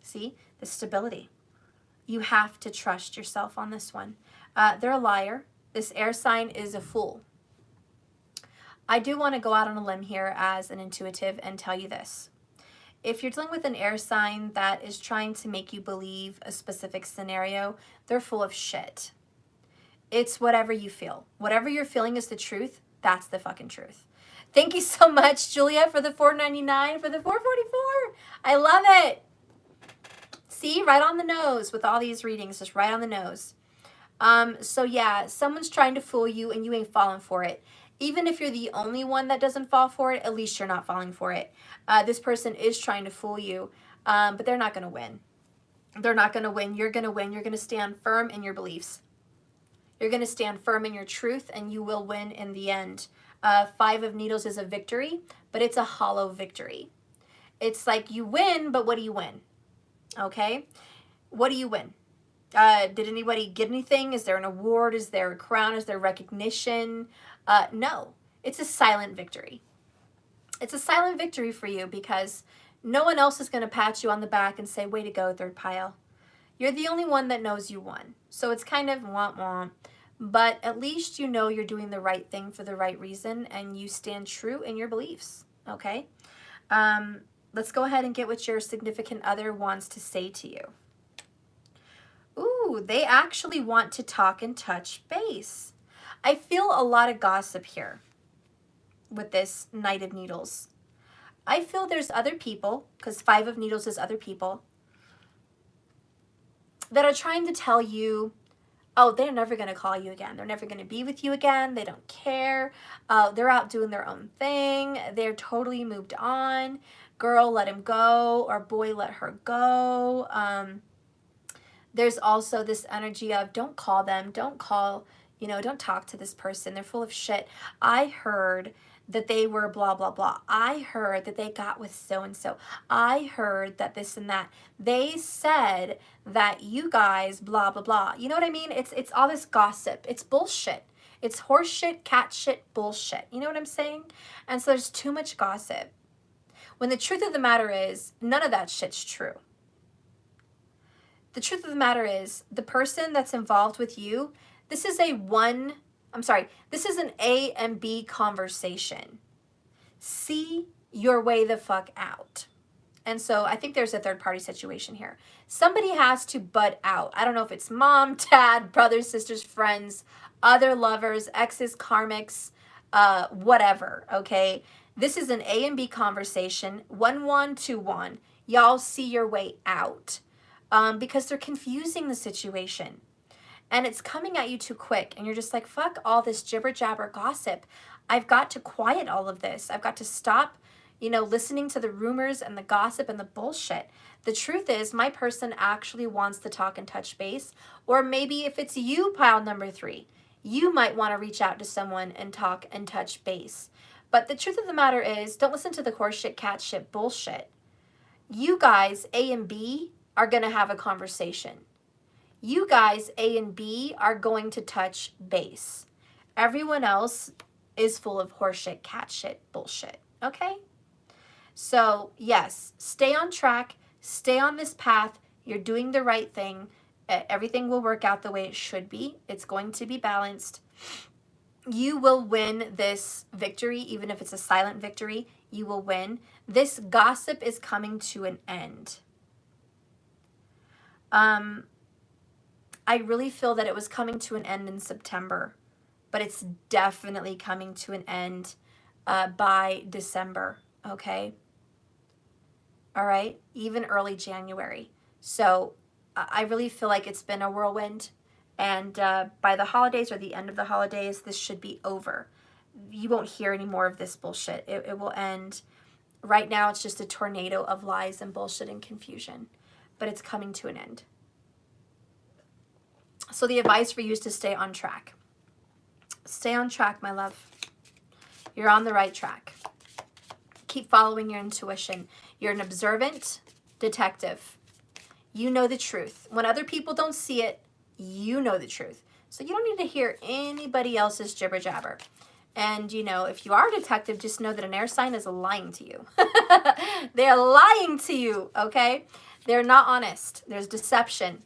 See? The stability. You have to trust yourself on this one. They're a liar. This air sign is a fool. I do want to go out on a limb here as an intuitive and tell you this. If you're dealing with an air sign that is trying to make you believe a specific scenario, they're full of shit. It's whatever you feel. Whatever you're feeling is the truth. That's the fucking truth. Thank you so much, Julia, for the $4.99, for the $4.44. I love it. See, right on the nose with all these readings, just right on the nose. So yeah, someone's trying to fool you and you ain't falling for it. Even if you're the only one that doesn't fall for it, at least you're not falling for it. This person is trying to fool you, but they're not going to win. They're not going to win. You're going to win. You're going to stand firm in your beliefs. You're going to stand firm in your truth, and you will win in the end. 5 of Needles is a victory, but it's a hollow victory. It's like you win, but what do you win? Okay? What do you win? Did anybody get anything? Is there an award? Is there a crown? Is there recognition? No. It's a silent victory. It's a silent victory for you because no one else is going to pat you on the back and say, way to go, third pile. You're the only one that knows you won. So it's kind of womp-womp. But at least you know you're doing the right thing for the right reason and you stand true in your beliefs. Okay? Let's go ahead and get what your significant other wants to say to you. Ooh, they actually want to talk and touch base. I feel a lot of gossip here with this Knight of Needles. I feel there's other people, because 5 of Needles is other people, that are trying to tell you, oh, they're never going to call you again. They're never going to be with you again. They don't care. They're out doing their own thing. They're totally moved on. Girl, let him go, or boy, let her go. There's also this energy of don't call them, don't call, don't talk to this person. They're full of shit. I heard that they were blah, blah, blah. I heard that they got with so-and-so. I heard that this and that. They said that you guys blah, blah, blah. You know what I mean? It's all this gossip. It's bullshit. It's horse shit, cat shit, bullshit. You know what I'm saying? And so there's too much gossip. When the truth of the matter is, none of that shit's true. The truth of the matter is, the person that's involved with you, this is an A and B conversation. See your way the fuck out. And so I think there's a third party situation here. Somebody has to butt out. I don't know if it's mom, dad, brothers, sisters, friends, other lovers, exes, karmics, whatever, okay? This is an A and B conversation, 1-1, 2-1. Y'all see your way out because they're confusing the situation. And it's coming at you too quick. And you're just like, fuck all this jibber jabber gossip. I've got to quiet all of this. I've got to stop, listening to the rumors and the gossip and the bullshit. The truth is my person actually wants to talk and touch base. Or maybe if it's you, pile number 3, you might want to reach out to someone and talk and touch base. But the truth of the matter is, don't listen to the horse shit, cat shit, bullshit. You guys, A and B, are going to have a conversation. You guys, A and B, are going to touch base. Everyone else is full of horse shit, cat shit, bullshit. Okay? So, yes, stay on track. Stay on this path. You're doing the right thing. Everything will work out the way it should be. It's going to be balanced. You will win this victory, even if it's a silent victory. You will win. This gossip is coming to an end. I really feel that it was coming to an end in September, but it's definitely coming to an end by December, okay? All right? Even early January. So I really feel like it's been a whirlwind. And by the holidays or the end of the holidays, this should be over. You won't hear any more of this bullshit. It will end. Right now, it's just a tornado of lies and bullshit and confusion. But it's coming to an end. So the advice for you is to stay on track. Stay on track, my love. You're on the right track. Keep following your intuition. You're an observant detective. You know the truth. When other people don't see it, you know the truth. So you don't need to hear anybody else's jibber jabber. And, if you are a detective, just know that an air sign is lying to you. They're lying to you, okay? They're not honest. There's deception.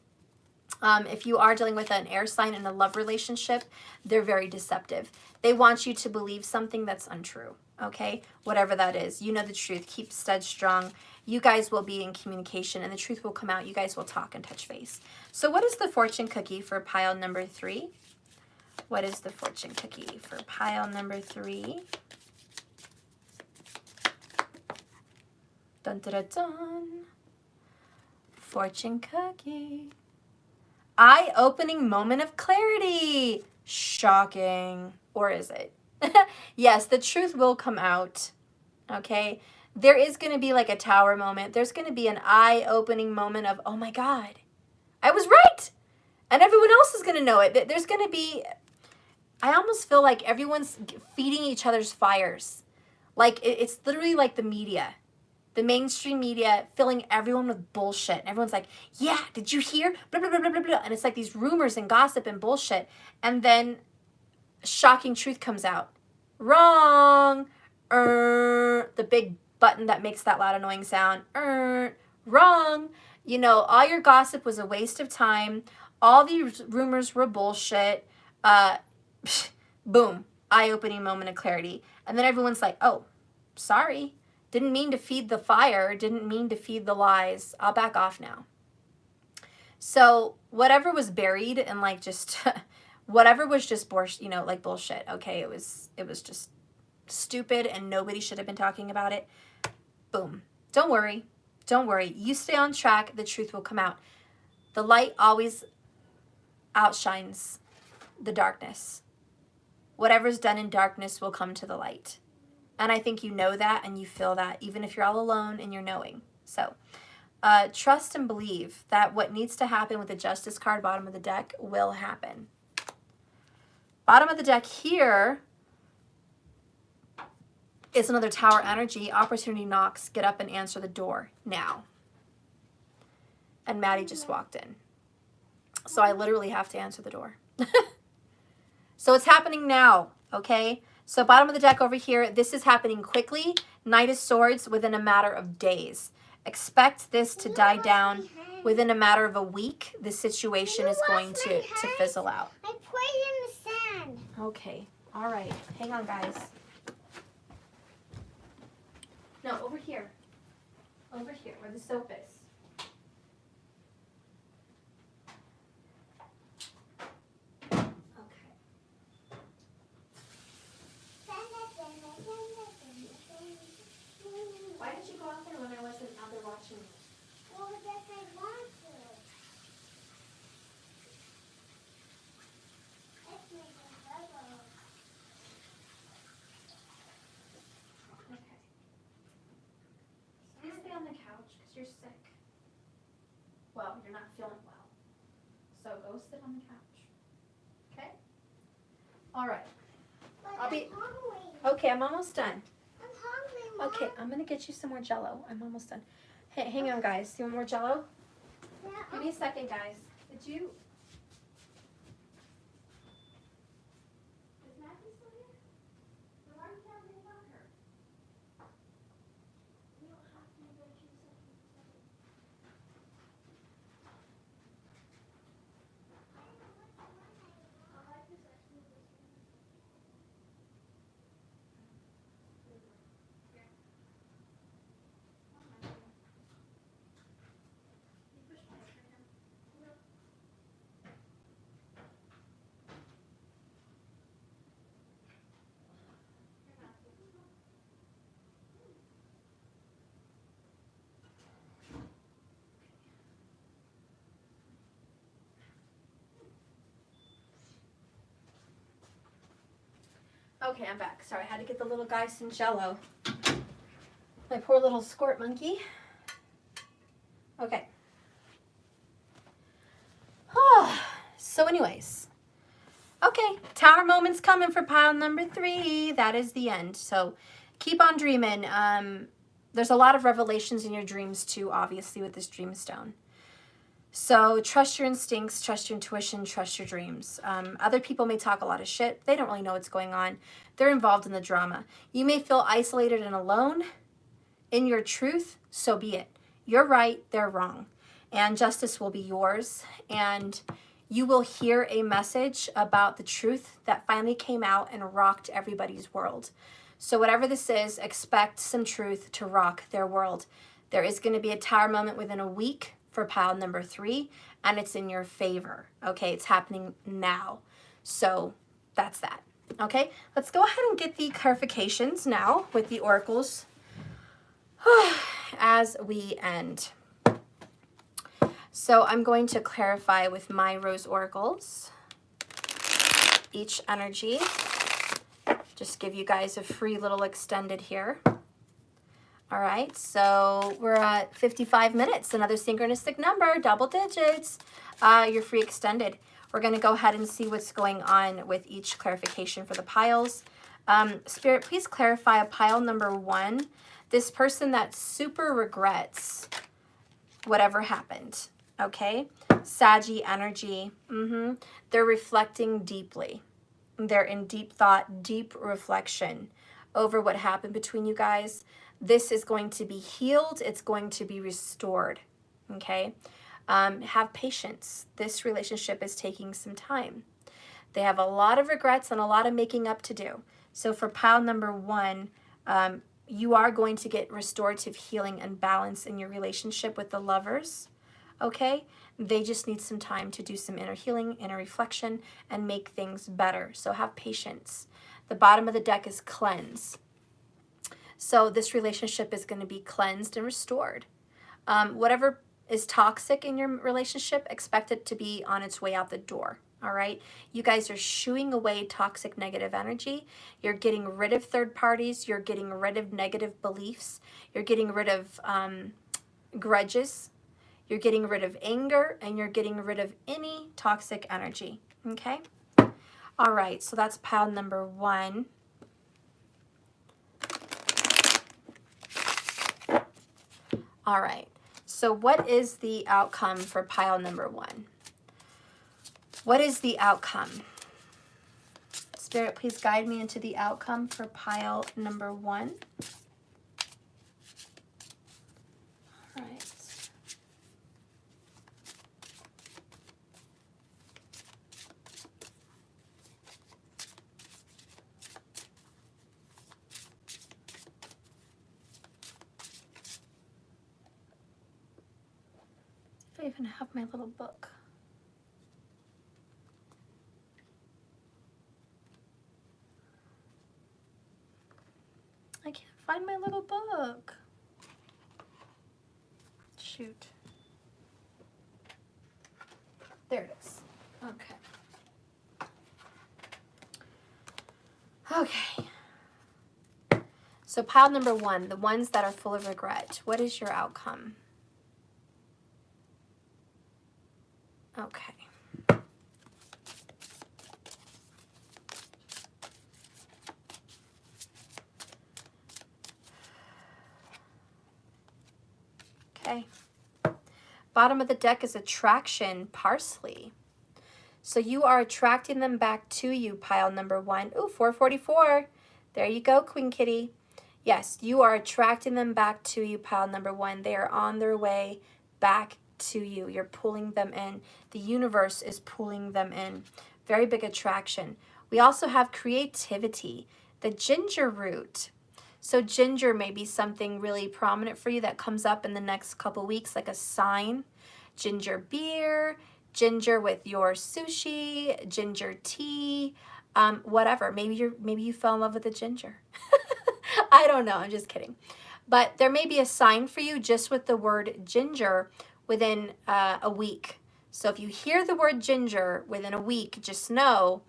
If you are dealing with an air sign in a love relationship, they're very deceptive. They want you to believe something that's untrue, okay? Whatever that is. You know the truth. Keep stead strong. You guys will be in communication and the truth will come out. You guys will talk and touch base. So what is the fortune cookie for pile number 3? What is the fortune cookie for pile number 3? Dun, dun, dun, dun. Fortune cookie. Eye-opening moment of clarity. Shocking. Or is it? Yes, the truth will come out. Okay? There is going to be like a tower moment. There's going to be an eye-opening moment of, oh my God, I was right. And everyone else is going to know it. There's going to be, I almost feel like everyone's feeding each other's fires. Like it's literally like the media. The mainstream media filling everyone with bullshit. And everyone's like, yeah, did you hear? Blah, blah, blah, blah, blah, blah. And it's like these rumors and gossip and bullshit. And then shocking truth comes out. Wrong. The big button that makes that loud annoying sound. Wrong. You know, all your gossip was a waste of time. All these rumors were bullshit. Boom. Eye-opening moment of clarity. And then everyone's like, oh, sorry. Didn't mean to feed the fire. Didn't mean to feed the lies. I'll back off now. So whatever was buried and like just, whatever was just, you know, like bullshit. Okay, it was just stupid and nobody should have been talking about it. Boom. Don't worry. Don't worry. You stay on track. The truth will come out. The light always outshines the darkness. Whatever's done in darkness will come to the light. And I think you know that and you feel that, even if you're all alone and you're knowing. So trust and believe that what needs to happen with the Justice card, bottom of the deck, will happen. Bottom of the deck here is another Tower energy. Opportunity knocks. Get up and answer the door now. And Maddie just walked in. So I literally have to answer the door. So it's happening now, okay? So bottom of the deck over here, this is happening quickly. Knight of Swords within a matter of days. Expect this to die down within a matter of a week. The situation is going to fizzle out. I put it in the sand. Okay. All right. Hang on, guys. No, over here. Over here, where the soap is. Why did you go out there when I wasn't out there watching you? Well, because I want to. Let's make a bubble. Okay. So you stay on the couch because you're sick. Well, you're not feeling well. So go sit on the couch. Okay? All right. But I'll be... I'm hungry. Okay, I'm almost done. I'm hungry, Mom. Okay, I'm going to get you some more Jell-O. I'm almost done. Hey, hang on, guys. You want more Jell-O? Yeah, Give me a second, guys. Did you... Is Maggie still here? Then why are you talking about her? You don't have to go to the second. I like this actually. Okay, I'm back. Sorry, I had to get the little guy some Jell-O. My poor little squirt monkey. Okay. So anyways. Okay, Tower moment's coming for pile number 3. That is the end. So keep on dreaming. There's a lot of revelations in your dreams too, obviously, with this Dreamstone. So trust your instincts, trust your intuition, trust your dreams. Other people may talk a lot of shit. They don't really know what's going on. They're involved in the drama. You may feel isolated and alone in your truth, so be it. You're right, they're wrong. And justice will be yours. And you will hear a message about the truth that finally came out and rocked everybody's world. So whatever this is, expect some truth to rock their world. There is going to be a tower moment within a week for pile number 3, and it's in your favor. Okay, it's happening now. So that's that. Okay, let's go ahead and get the clarifications now with the oracles as we end. So I'm going to clarify with my rose oracles each energy. Just give you guys a free little extended here. All right, so we're at 55 minutes, another synchronistic number, double digits. Your free extended. We're going to go ahead and see what's going on with each clarification for the piles. Spirit, please clarify a pile number 1. This person that super regrets whatever happened, okay? Saggy energy. They're reflecting deeply. They're in deep thought, deep reflection over what happened between you guys. This is going to be healed. It's going to be restored, okay? Have patience. This relationship is taking some time. They have a lot of regrets and a lot of making up to do. So for pile number 1, you are going to get restorative healing and balance in your relationship with the lovers, okay? They just need some time to do some inner healing, inner reflection, and make things better. So have patience. The bottom of the deck is cleanse. So this relationship is going to be cleansed and restored. Whatever is toxic in your relationship, expect it to be on its way out the door. All right. You guys are shooing away toxic negative energy. You're getting rid of third parties. You're getting rid of negative beliefs. You're getting rid of grudges. You're getting rid of anger, and you're getting rid of any toxic energy. Okay. All right. So that's pile number 1. All right, so what is the outcome for pile number 1? What is the outcome? Spirit, please guide me into the outcome for pile number 1. All right. I even have my little book. I can't find my little book. Shoot. There it is. Okay. Okay. So pile number 1, the ones that are full of regret. What is your outcome? Okay. Okay. Bottom of the deck is attraction, parsley. So you are attracting them back to you, pile number 1. Ooh, 444. There you go, Queen Kitty. Yes, you are attracting them back to you, pile number 1. They are on their way back to you. You're pulling them in. The universe is pulling them in. Very big attraction. We also have creativity, the ginger root. So ginger may be something really prominent for you that comes up in the next couple weeks, like a sign. Ginger beer, ginger with your sushi, ginger tea, whatever. Maybe you fell in love with the ginger. I don't know. I'm just kidding. But there may be a sign for you just with the word ginger within a week. So if you hear the word ginger within a week, just know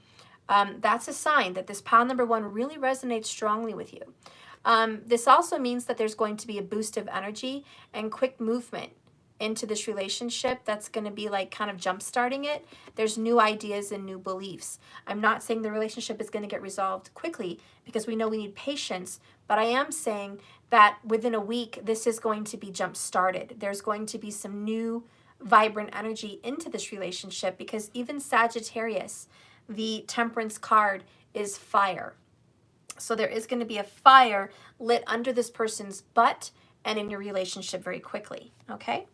that's a sign that this pile number 1 really resonates strongly with you. This also means that there's going to be a boost of energy and quick movement into this relationship that's going to be like kind of jump starting it. There's new ideas and new beliefs. I'm not saying the relationship is going to get resolved quickly because we know we need patience, but I am saying that within a week, this is going to be jump started. There's going to be some new vibrant energy into this relationship because even Sagittarius, the Temperance card, is fire. So there is going to be a fire lit under this person's butt and in your relationship very quickly, okay?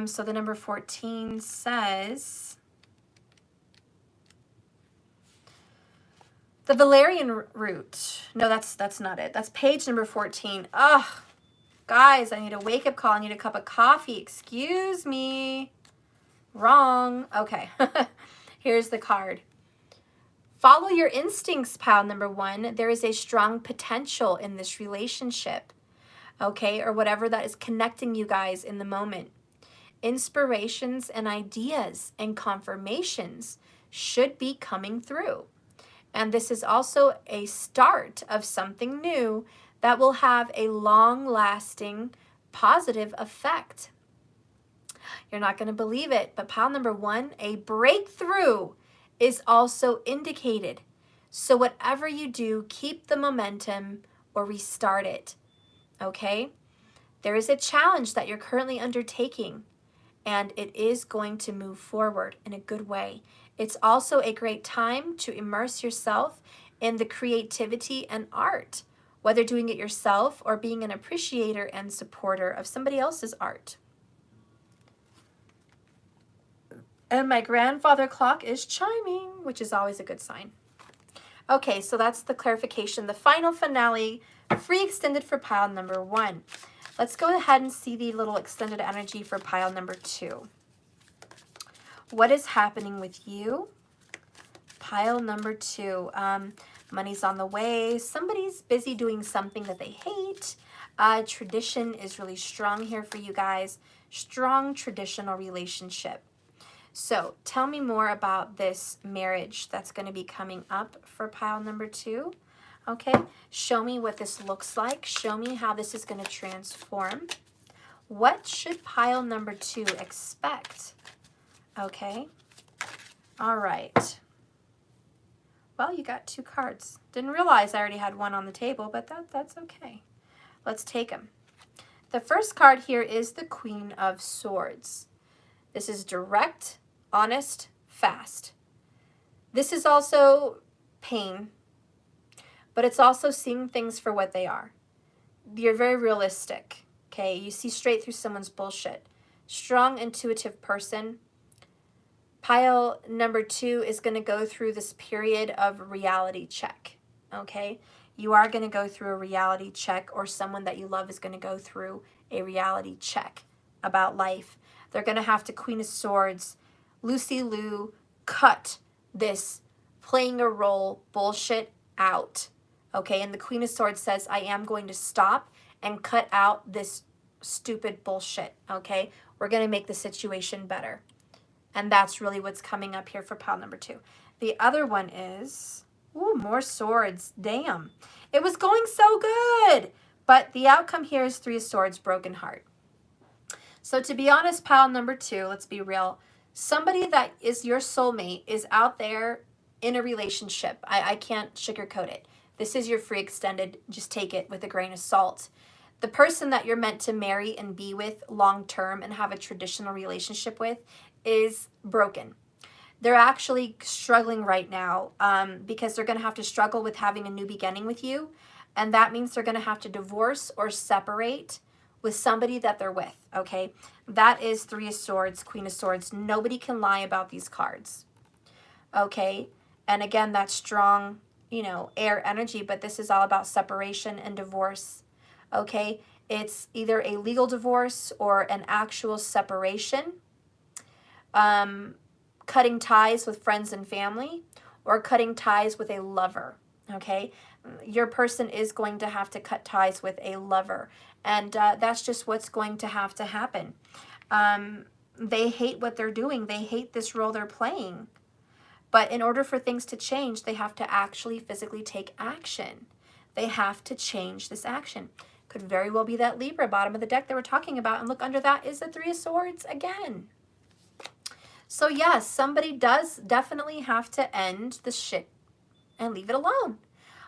So the number 14 says, the valerian root. No, that's not it. That's page number 14. Ugh, guys, I need a wake-up call. I need a cup of coffee. Excuse me. Wrong. Okay. Here's the card. Follow your instincts, pile number 1. There is a strong potential in this relationship, okay, or whatever that is connecting you guys in the moment. Inspirations and ideas and confirmations should be coming through. And this is also a start of something new that will have a long-lasting positive effect. You're not going to believe it, but pile number 1, a breakthrough is also indicated. So whatever you do, keep the momentum or restart it, okay? There is a challenge that you're currently undertaking, and it is going to move forward in a good way. It's also a great time to immerse yourself in the creativity and art, whether doing it yourself or being an appreciator and supporter of somebody else's art. And my grandfather clock is chiming, which is always a good sign. Okay, so that's the clarification. The final finale, free extended for pile number 1. Let's go ahead and see the little extended energy for pile number 2. What is happening with you? Pile number 2. Money's on the way. Somebody's busy doing something that they hate. Tradition is really strong here for you guys. Strong traditional relationship. So tell me more about this marriage that's going to be coming up for pile number 2. Okay, show me what this looks like. Show me how this is going to transform. What should pile number 2 expect? Okay, all right. Well, you got 2 cards. Didn't realize I already had one on the table, but that's okay. Let's take them. The first card here is the Queen of Swords. This is direct, honest, fast. This is also pain, but it's also seeing things for what they are. You're very realistic, okay? You see straight through someone's bullshit. Strong, intuitive person. Pile number 2 is going to go through this period of reality check, okay? You are going to go through a reality check, or someone that you love is going to go through a reality check about life. They're going to have to, Queen of Swords, Lucy Liu, cut this playing a role bullshit out, okay? And the Queen of Swords says, I am going to stop and cut out this stupid bullshit, okay? We're going to make the situation better. And that's really what's coming up here for pile number 2. The other one is, ooh, more swords. Damn. It was going so good. But the outcome here is 3 of Swords, broken heart. So to be honest, pile number 2, let's be real. Somebody that is your soulmate is out there in a relationship. I can't sugarcoat it. This is your free extended. Just take it with a grain of salt. The person that you're meant to marry and be with long term and have a traditional relationship with is broken. They're actually struggling right now because they're going to have to struggle with having a new beginning with you. And that means they're going to have to divorce or separate with somebody that they're with, okay? That is 3 of Swords, Queen of Swords. Nobody can lie about these cards, okay? And again, that's strong, you know, air energy, but this is all about separation and divorce, okay? It's either a legal divorce or an actual separation, cutting ties with friends and family, or cutting ties with a lover, okay? Your person is going to have to cut ties with a lover, and that's just what's going to have to happen. They hate what they're doing. They hate this role they're playing. But in order for things to change, they have to actually physically take action. They have to change this action. Could very well be that Libra, bottom of the deck that we're talking about, and look, under that is the 3 of Swords again. So yes, somebody does definitely have to end the shit and leave it alone.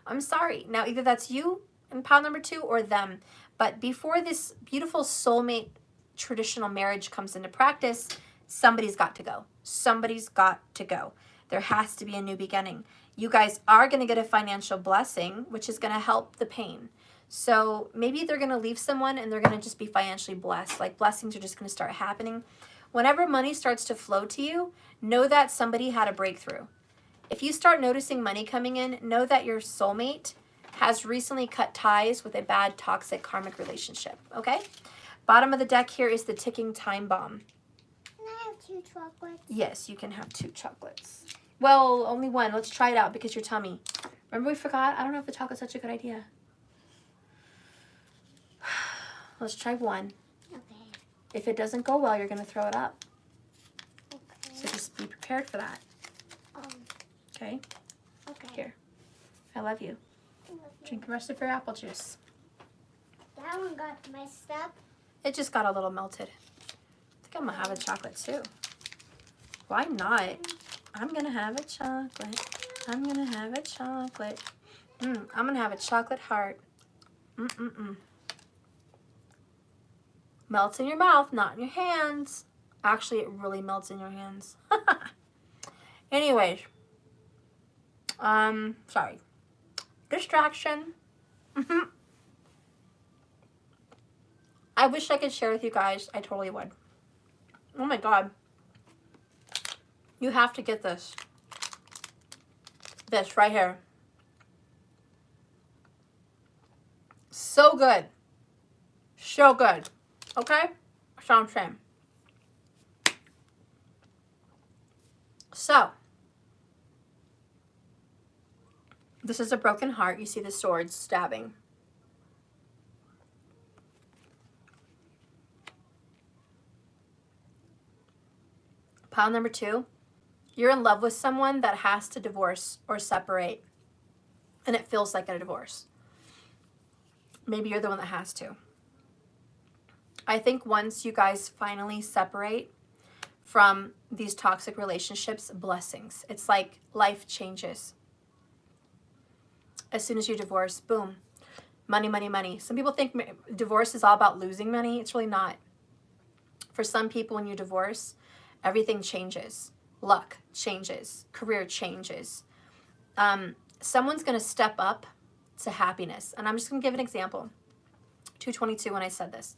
I'm sorry. Now, either that's you in pile number 2 or them. But before this beautiful soulmate traditional marriage comes into practice, somebody's got to go. Somebody's got to go. There has to be a new beginning. You guys are going to get a financial blessing, which is going to help the pain. So maybe they're going to leave someone and they're going to just be financially blessed. Like blessings are just going to start happening. Whenever money starts to flow to you, know that somebody had a breakthrough. If you start noticing money coming in, know that your soulmate has recently cut ties with a bad, toxic, karmic relationship, okay? Bottom of the deck here is the ticking time bomb. Can I have 2 chocolates? Yes, you can have 2 chocolates. Well, only one. Let's try it out because your tummy. Remember we forgot? I don't know if the chocolate's such a good idea. Let's try one. Okay. If it doesn't go well, you're going to throw it up. Okay. So just be prepared for that. Okay? Okay. Here. I love you. Drink the rest of your apple juice. That one got messed up. It just got a little melted. I think I'm going to have a chocolate too. Why not? I'm going to have a chocolate. I'm going to have a chocolate. I'm going to have a chocolate heart. Melts in your mouth, not in your hands. Actually, it really melts in your hands. Anyways. Sorry. Distraction. I wish I could share with you guys. I totally would. Oh my God. You have to get this. This right here. So good. So good. Okay? So I'm saying. So. This is a broken heart. You see the sword stabbing. Pile number 2. You're in love with someone that has to divorce or separate. And it feels like a divorce. Maybe you're the one that has to. I think once you guys finally separate from these toxic relationships, blessings. It's like life changes. As soon as you divorce, boom. Money, money, money. Some people think divorce is all about losing money. It's really not. For some people, when you divorce, everything changes. Luck changes. Career changes. Someone's going to step up to happiness. And I'm just going to give an example. 222 when I said this.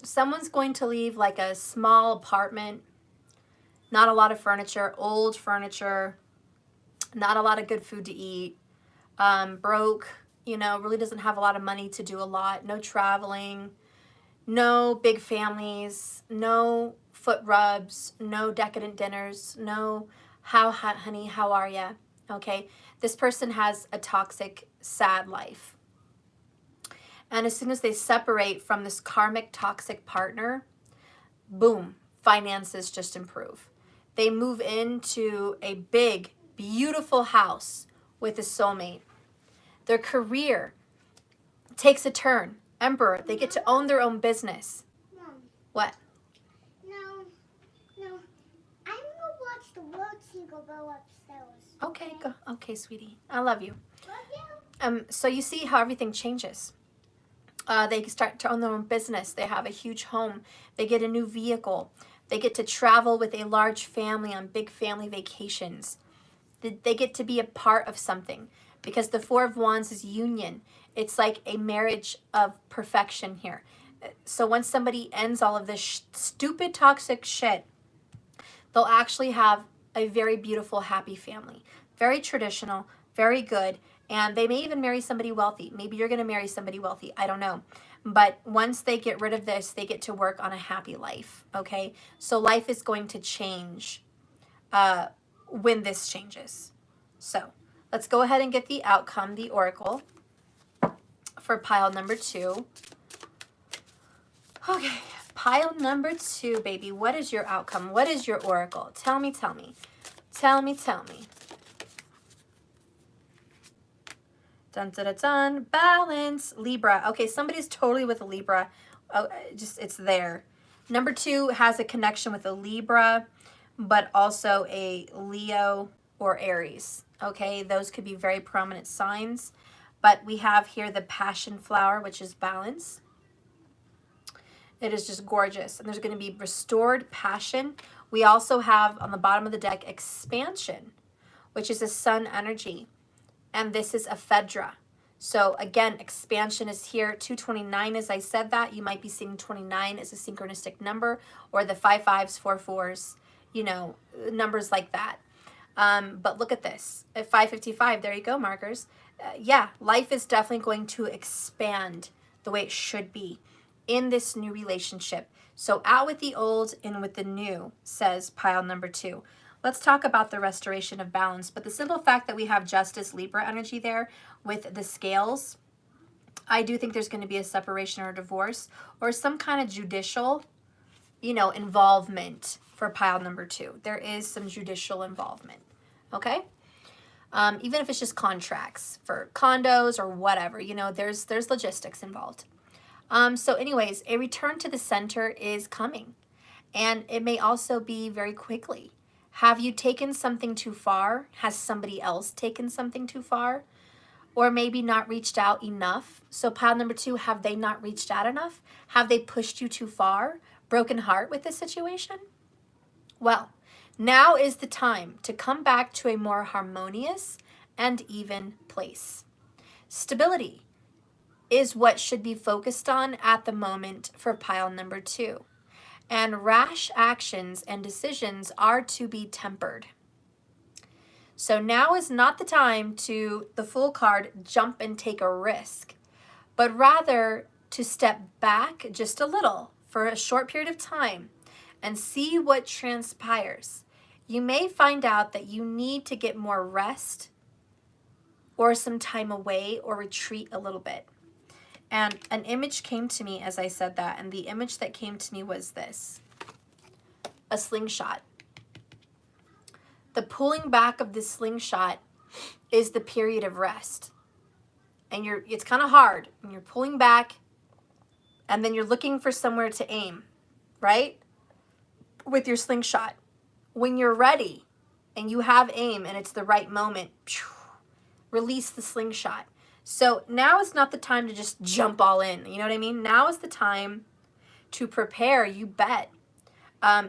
Someone's going to leave like a small apartment, not a lot of furniture, old furniture, not a lot of good food to eat, broke, you know, really doesn't have a lot of money to do a lot, no traveling, no big families, no foot rubs, no decadent dinners, no how honey, how are ya? Okay, this person has a toxic, sad life. And as soon as they separate from this karmic toxic partner, boom, finances just improve. They move into a big, beautiful house with a soulmate. Their career takes a turn. Emperor, they get to own their own business. Mom. What? No. I'm gonna watch the world seagull go upstairs. Okay, go. Okay, sweetie. I love you. Love you. So you see how everything changes. They start to own their own business. They have a huge home. They get a new vehicle. They get to travel with a large family on big family vacations. They get to be a part of something because the 4 of Wands is union. It's like a marriage of perfection here. So once somebody ends all of this stupid, toxic shit, they'll actually have a very beautiful, happy family. Very traditional, very good. And they may even marry somebody wealthy. Maybe you're going to marry somebody wealthy. I don't know. But once they get rid of this, they get to work on a happy life. Okay? So life is going to change when this changes. So let's go ahead and get the outcome, the oracle, for pile number 2. Okay. Pile number 2, baby. What is your outcome? What is your oracle? Tell me, tell me. Tell me, tell me. Dun, dun, dun, dun. Balance. Libra. Okay, somebody's totally with a Libra. Oh, it's there. Number 2 has a connection with a Libra, but also a Leo or Aries. Okay, those could be very prominent signs. But we have here the passion flower, which is balance. It is just gorgeous. And there's going to be restored passion. We also have on the bottom of the deck expansion, which is a sun energy. And this is a Ephedra. So again, expansion is here. 229, as I said that, you might be seeing 29 as a synchronistic number, or the 5 5s, 4 4s, you know, numbers like that. But look at this. At 555, there you go, markers. Yeah, life is definitely going to expand the way it should be in this new relationship. So out with the old, in with the new, says pile number 2. Let's talk about the restoration of balance. But the simple fact that we have Justice Libra energy there with the scales, I do think there's going to be a separation or a divorce or some kind of judicial, you know, involvement for pile number 2. There is some judicial involvement, okay? Even if it's just contracts for condos or whatever, you know, there's logistics involved. So anyways, a return to the center is coming, and it may also be very quickly. Have you taken something too far? Has somebody else taken something too far? Or maybe not reached out enough? So pile number 2, have they not reached out enough? Have they pushed you too far? Broken heart with this situation? Well, now is the time to come back to a more harmonious and even place. Stability is what should be focused on at the moment for pile number 2. And rash actions and decisions are to be tempered. So now is not the time to, the Fool card, jump and take a risk, but rather to step back just a little for a short period of time and see what transpires. You may find out that you need to get more rest or some time away or retreat a little bit. And an image came to me as I said that, and the image that came to me was this: a slingshot. The pulling back of the slingshot is the period of rest. And it's kind of hard, and you're pulling back, and then you're looking for somewhere to aim, right? With your slingshot. When you're ready and you have aim and it's the right moment, release the slingshot. So now is not the time to just jump all in. You know what I mean? Now is the time to prepare, you bet.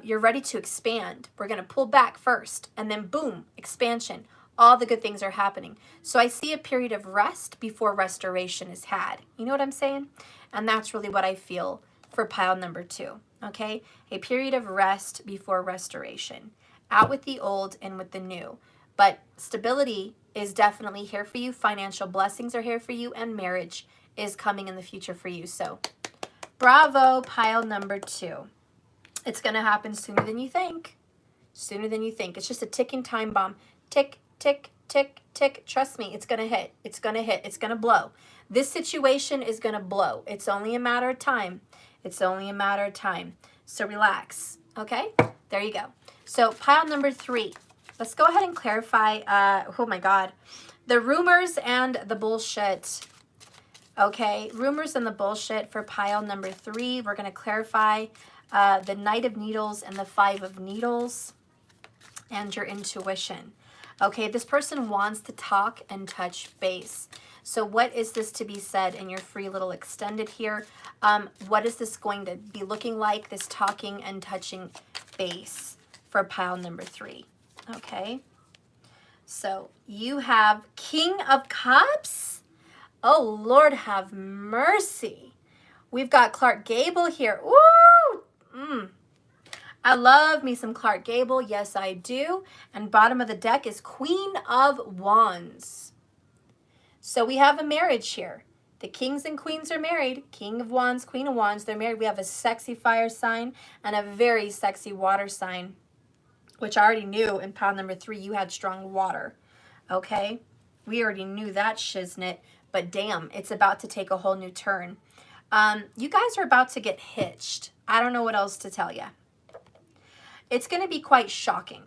You're ready to expand. We're going to pull back first, and then boom, expansion. All the good things are happening. So I see a period of rest before restoration is had. You know what I'm saying? And that's really what I feel for pile number 2. Okay? A period of rest before restoration. Out with the old and with the new. But stability is definitely here for you. Financial blessings are here for you, and marriage is coming in the future for you. So bravo, pile number 2. It's going to happen sooner than you think. Sooner than you think. It's just a ticking time bomb. Tick, tick, tick, tick. Trust me, it's going to hit. It's going to hit. It's going to blow. This situation is going to blow. It's only a matter of time. It's only a matter of time. So relax. Okay? There you go. So pile number 3. Let's go ahead and clarify, oh my God, the rumors and the bullshit. Okay, rumors and the bullshit for pile number 3. We're going to clarify the Knight of Needles and the 5 of Needles and your intuition. Okay, this person wants to talk and touch base. So what is this to be said in your free little extended here? What is this going to be looking like, this talking and touching base for pile number 3? Okay, so you have King of Cups. Oh, Lord have mercy. We've got Clark Gable here. Woo! I love me some Clark Gable. Yes, I do. And bottom of the deck is Queen of Wands. So we have a marriage here. The kings and queens are married. King of Wands, Queen of Wands, they're married. We have a sexy fire sign and a very sexy water sign, which I already knew in pile number 3 you had strong water. Okay? We already knew that shiznit, but damn, it's about to take a whole new turn. You guys are about to get hitched. I don't know what else to tell you. It's going to be quite shocking.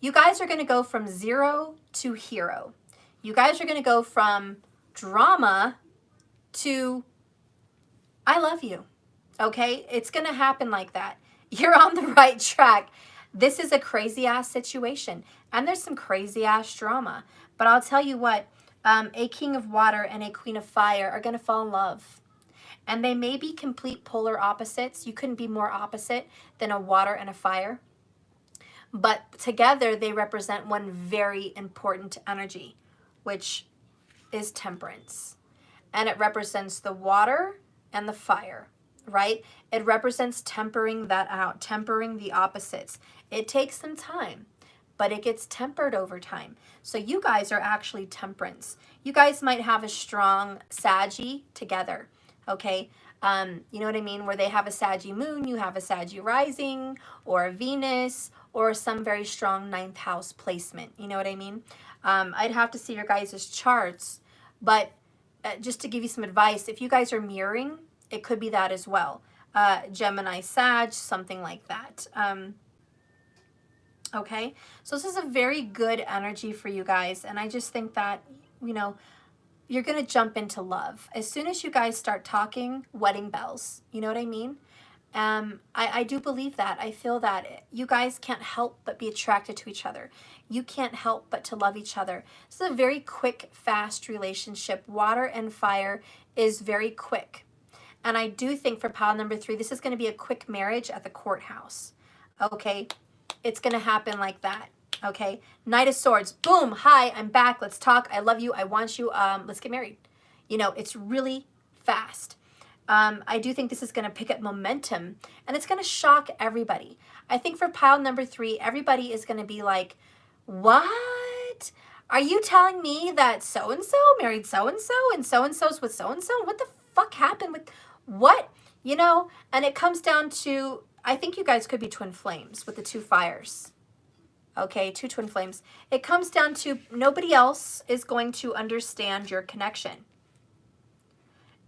You guys are going to go from 0 to hero. You guys are going to go from drama to I love you. Okay? It's going to happen like that. You're on the right track. This is a crazy ass situation, and there's some crazy ass drama. But I'll tell you what, a King of Water and a Queen of Fire are going to fall in love. And they may be complete polar opposites. You couldn't be more opposite than a water and a fire. But together they represent one very important energy, which is temperance. and it represents the water and the fire, right? It represents tempering that out, tempering the opposites. It takes some time, but it gets tempered over time. So you guys are actually temperance. You guys might have a strong Saggy together, okay? You know what I mean? Where they have a Saggy moon, you have a Saggy rising, or a Venus, or some very strong 9th house placement. You know what I mean? I'd have to see your guys' charts, but just to give you some advice, if you guys are mirroring, it could be that as well. Gemini, Sag, something like that. Okay, so this is a very good energy for you guys, and I just think that, you know, you're going to jump into love. As soon as you guys start talking, wedding bells, you know what I mean? I do believe that. I feel that you guys can't help but be attracted to each other. You can't help but to love each other. This is a very quick, fast relationship. Water and fire is very quick. And I do think for pile number 3, this is going to be a quick marriage at the courthouse. Okay, it's going to happen like that. Okay, Knight of Swords, boom, hi, I'm back, let's talk, I love you, I want you, let's get married. You know, it's really fast. I do think this is going to pick up momentum, and it's going to shock everybody. I think for pile number 3, everybody is going to be like, what? Are you telling me that so-and-so married so-and-so, and so-and-so's with so-and-so? What the fuck happened with what? You know, and it comes down to, I think you guys could be twin flames with the 2 fires. Okay, 2 twin flames. It comes down to nobody else is going to understand your connection.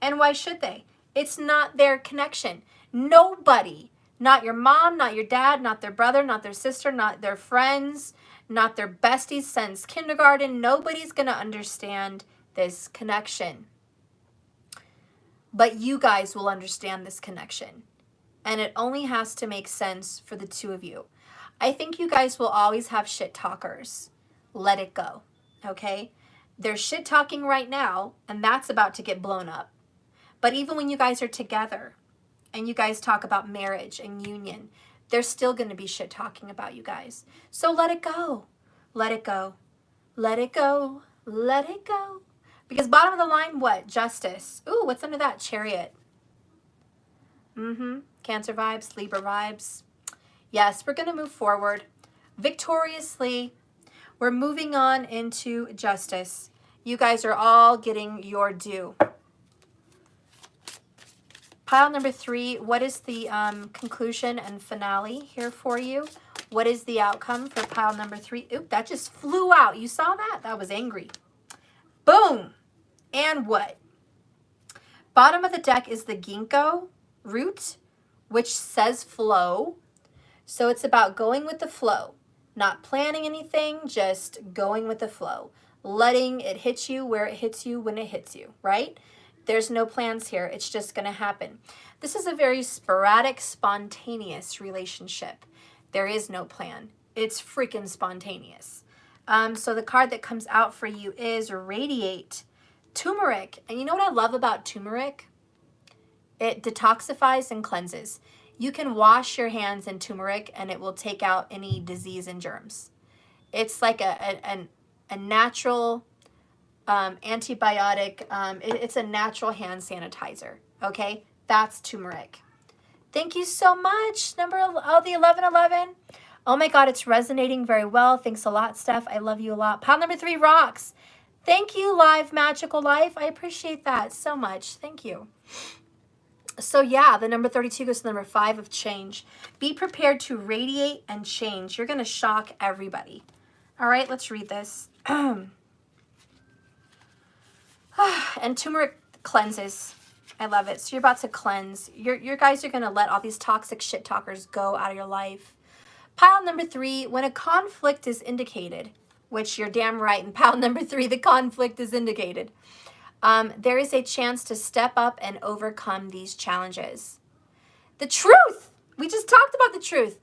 And why should they? It's not their connection. Nobody, not your mom, not your dad, not their brother, not their sister, not their friends, not their besties since kindergarten. Nobody's going to understand this connection. But you guys will understand this connection. And it only has to make sense for the 2 of you. I think you guys will always have shit talkers. Let it go, okay? They're shit talking right now, and that's about to get blown up. But even when you guys are together and you guys talk about marriage and union, they're still going to be shit talking about you guys. So let it go. Let it go. Let it go. Let it go. Because bottom of the line, what? Justice. Ooh, what's under that? Chariot. Cancer vibes, Libra vibes. Yes, we're going to move forward victoriously. We're moving on into justice. You guys are all getting your due. Pile number 3, what is the conclusion and finale here for you? What is the outcome for pile number 3? Oop, that just flew out. You saw that? That was angry. Boom. And what? Bottom of the deck is the ginkgo root, which says flow. So it's about going with the flow, not planning anything, just going with the flow, letting it hit you where it hits you when it hits you, right? There's no plans here. It's just going to happen. This is a very sporadic, spontaneous relationship. There is no plan. It's freaking spontaneous. So the card that comes out for you is Radiate Turmeric. And you know what I love about turmeric? It detoxifies and cleanses. You can wash your hands in turmeric and it will take out any disease and germs. It's like a natural antibiotic. It's a natural hand sanitizer. Okay, that's turmeric. Thank you so much. The 1111. Oh my God, it's resonating very well. Thanks a lot, Steph. I love you a lot. Pile number 3 rocks. Thank you, Live Magical Life. I appreciate that so much. Thank you. So yeah, the number 32 goes to the number 5 of change. Be prepared to radiate and change. You're going to shock everybody. All right, let's read this. And turmeric cleanses. I love it. So you're about to cleanse. Your guys are going to let all these toxic shit talkers go out of your life. Pile number 3, when a conflict is indicated, which you're damn right in pile number 3, the conflict is indicated. There is a chance to step up and overcome these challenges. The truth! We just talked about the truth.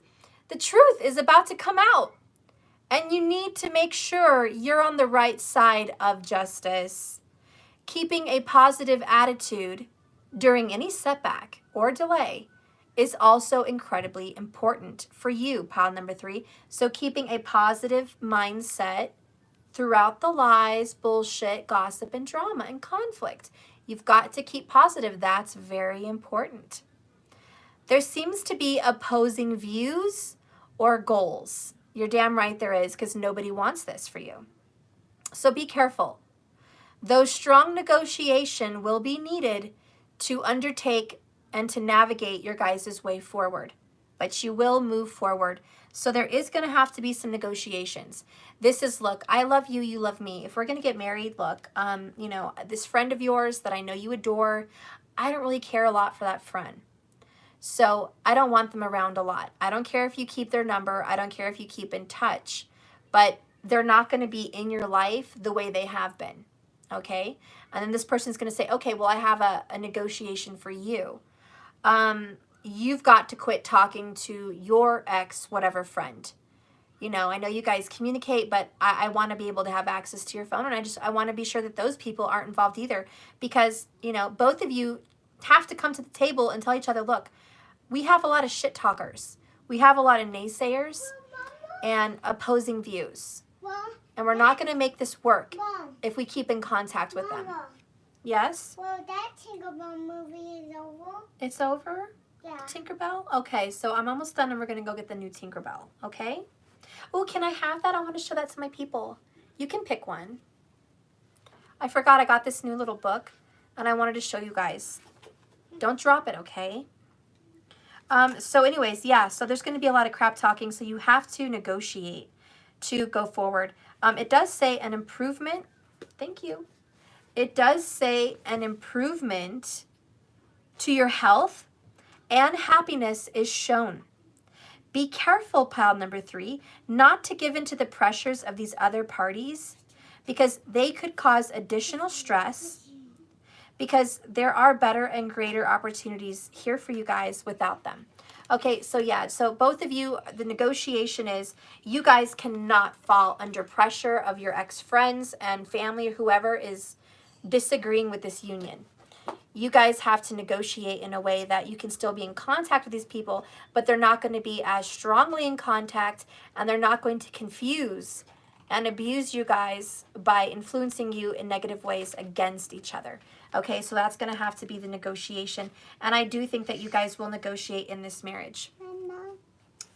The truth is about to come out. And you need to make sure you're on the right side of justice. Keeping a positive attitude during any setback or delay is also incredibly important for you, pile number 3. So keeping a positive mindset throughout the lies, bullshit, gossip, and drama and conflict. You've got to keep positive. That's very important. There seems to be opposing views or goals. You're damn right there is, because nobody wants this for you. So be careful. Though strong negotiation will be needed to undertake and to navigate your guys' way forward, but you will move forward. So there is going to have to be some negotiations. This is, look, I love you, you love me. If we're going to get married, look, you know, this friend of yours that I know you adore, I don't really care a lot for that friend. So I don't want them around a lot. I don't care if you keep their number. I don't care if you keep in touch, but they're not going to be in your life the way they have been. Okay. And then this person's going to say, okay, well, I have a negotiation for you. You've got to quit talking to your ex, whatever friend. You know, I know you guys communicate, but I want to be able to have access to your phone. And I want to be sure that those people aren't involved either, because, you know, both of you have to come to the table and tell each other, look, we have a lot of shit talkers. We have a lot of naysayers and opposing views. And we're not going to make this work if we keep in contact with them. Yes? Well, that Tinkerbell movie is over. It's over? Yeah. Tinkerbell? Okay, so I'm almost done and we're going to go get the new Tinkerbell. Okay? Oh, can I have that? I want to show that to my people. You can pick one. I forgot I got this new little book and I wanted to show you guys. Don't drop it, okay? So anyways, yeah, so there's going to be a lot of crap talking, so you have to negotiate to go forward. It does say an improvement. Thank you. It does say an improvement to your health and happiness is shown. Be careful, pile number 3, not to give in to the pressures of these other parties, because they could cause additional stress, because there are better and greater opportunities here for you guys without them. Okay, so yeah, so both of you, the negotiation is you guys cannot fall under pressure of your ex-friends and family or whoever is disagreeing with this union. You guys have to negotiate in a way that you can still be in contact with these people, but they're not going to be as strongly in contact, and they're not going to confuse and abuse you guys by influencing you in negative ways against each other. Okay, so that's going to have to be the negotiation. And I do think that you guys will negotiate in this marriage. Mama,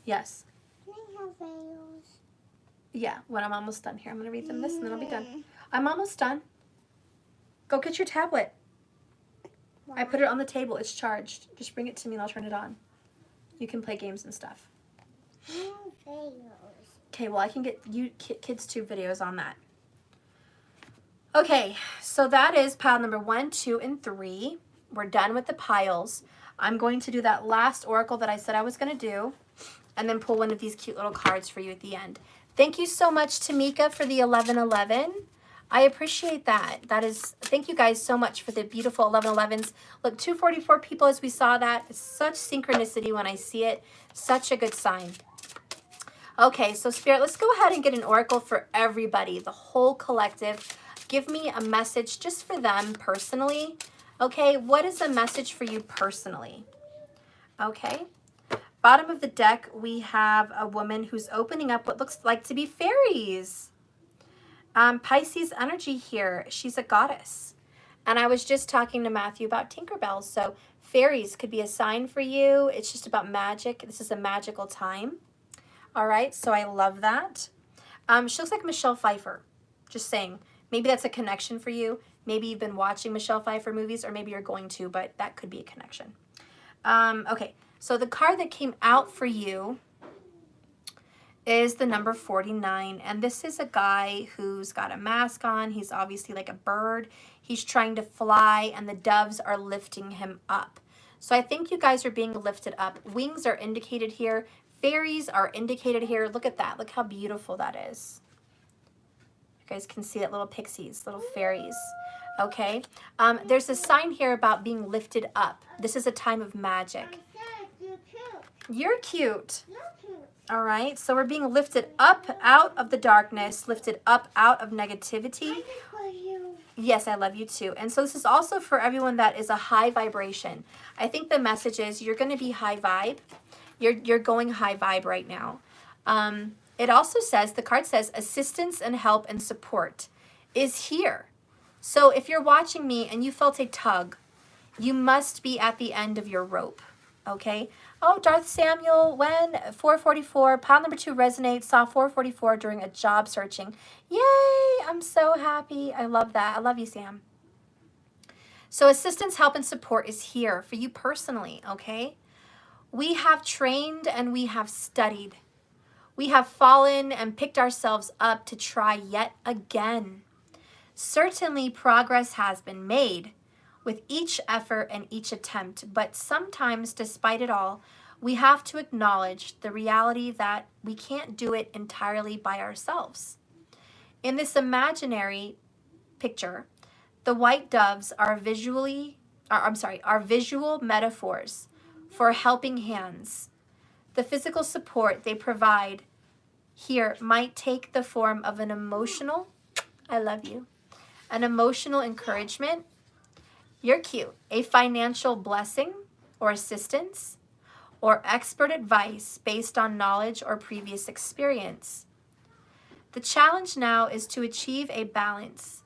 Yes. can I have veils? Yeah, when I'm almost done here. I'm going to read them this and then I'll be done. I'm almost done. Go get your tablet. I put it on the table. It's charged. Just bring it to me and I'll turn it on. You can play games and stuff. I have veils. Okay, well, I can get you kids tube videos on that. Okay, so that is pile number 1, 2, and 3. We're done with the piles. I'm going to do that last oracle that I said I was going to do, and then pull one of these cute little cards for you at the end. Thank you so much, Tamika, for the 1111. I appreciate that. Thank you guys so much for the beautiful 1111s. Look, 244 people as we saw that. It's such synchronicity when I see it. Such a good sign. Okay, so Spirit, let's go ahead and get an oracle for everybody, the whole collective. Give me a message just for them personally. Okay, what is a message for you personally? Okay. Bottom of the deck, we have a woman who's opening up what looks like to be fairies. Pisces energy here. She's a goddess. And I was just talking to Matthew about Tinkerbell. So fairies could be a sign for you. It's just about magic. This is a magical time. All right, so I love that. She looks like Michelle Pfeiffer. Just saying. Maybe that's a connection for you. Maybe you've been watching Michelle Pfeiffer movies, or maybe you're going to, but that could be a connection. Okay, so the card that came out for you is the number 49, and this is a guy who's got a mask on. He's obviously like a bird. He's trying to fly, and the doves are lifting him up. So I think you guys are being lifted up. Wings are indicated here. Fairies are indicated here. Look at that. Look how beautiful that is. You guys can see it, little pixies, little fairies. Okay. There's a sign here about being lifted up. This is a time of magic. You're cute. You're cute. You're cute. All right. So we're being lifted up out of the darkness, lifted up out of negativity. I just love you. Yes, I love you too. And so this is also for everyone that is a high vibration. I think the message is you're going to be high vibe. You're going high vibe right now. It also says, the card says, assistance and help and support is here. So if you're watching me and you felt a tug, you must be at the end of your rope, okay? Oh, Darth Samuel, when 444, pile number 2 resonates, saw 444 during a job searching. Yay, I'm so happy. I love that. I love you, Sam. So assistance, help, and support is here for you personally, okay? We have trained and we have studied. We have fallen and picked ourselves up to try yet again. Certainly progress has been made with each effort and each attempt, but sometimes, despite it all, we have to acknowledge the reality that we can't do it entirely by ourselves. In this imaginary picture, the white doves are visual metaphors for helping hands. The physical support they provide here might take the form of an emotional, I love you, an emotional encouragement, you're cute, a financial blessing or assistance, or expert advice based on knowledge or previous experience. The challenge now is to achieve a balance,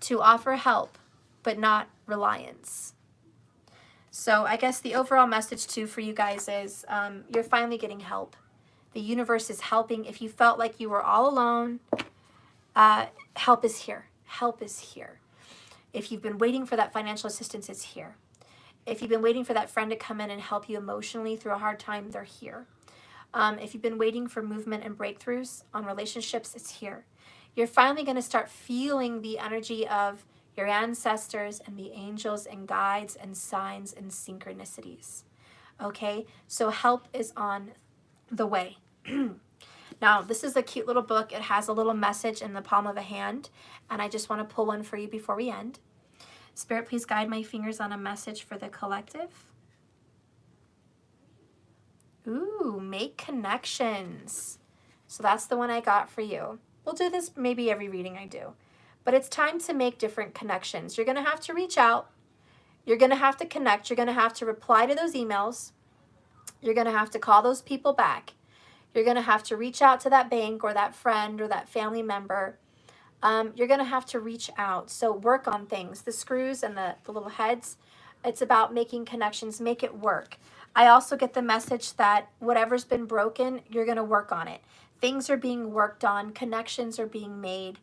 to offer help, but not reliance. So I guess the overall message too for you guys is you're finally getting help. The universe is helping. If you felt like you were all alone, help is here. Help is here. If you've been waiting for that financial assistance, it's here. If you've been waiting for that friend to come in and help you emotionally through a hard time, they're here. If you've been waiting for movement and breakthroughs on relationships, it's here. You're finally going to start feeling the energy of your ancestors and the angels and guides and signs and synchronicities. Okay? So help is on the way. Now, this is a cute little book. It has a little message in the palm of a hand, and I just want to pull one for you before we end. Spirit, please guide my fingers on a message for the collective. Ooh, make connections. So that's the one I got for you. We'll do this maybe every reading I do. But it's time to make different connections. You're going to have to reach out. You're going to have to connect. You're going to have to reply to those emails. You're going to have to call those people back. You're going to have to reach out to that bank or that friend or that family member. You're going to have to reach out. So work on things. The screws and the little heads, it's about making connections. Make it work. I also get the message that whatever's been broken, you're going to work on it. Things are being worked on. Connections are being made.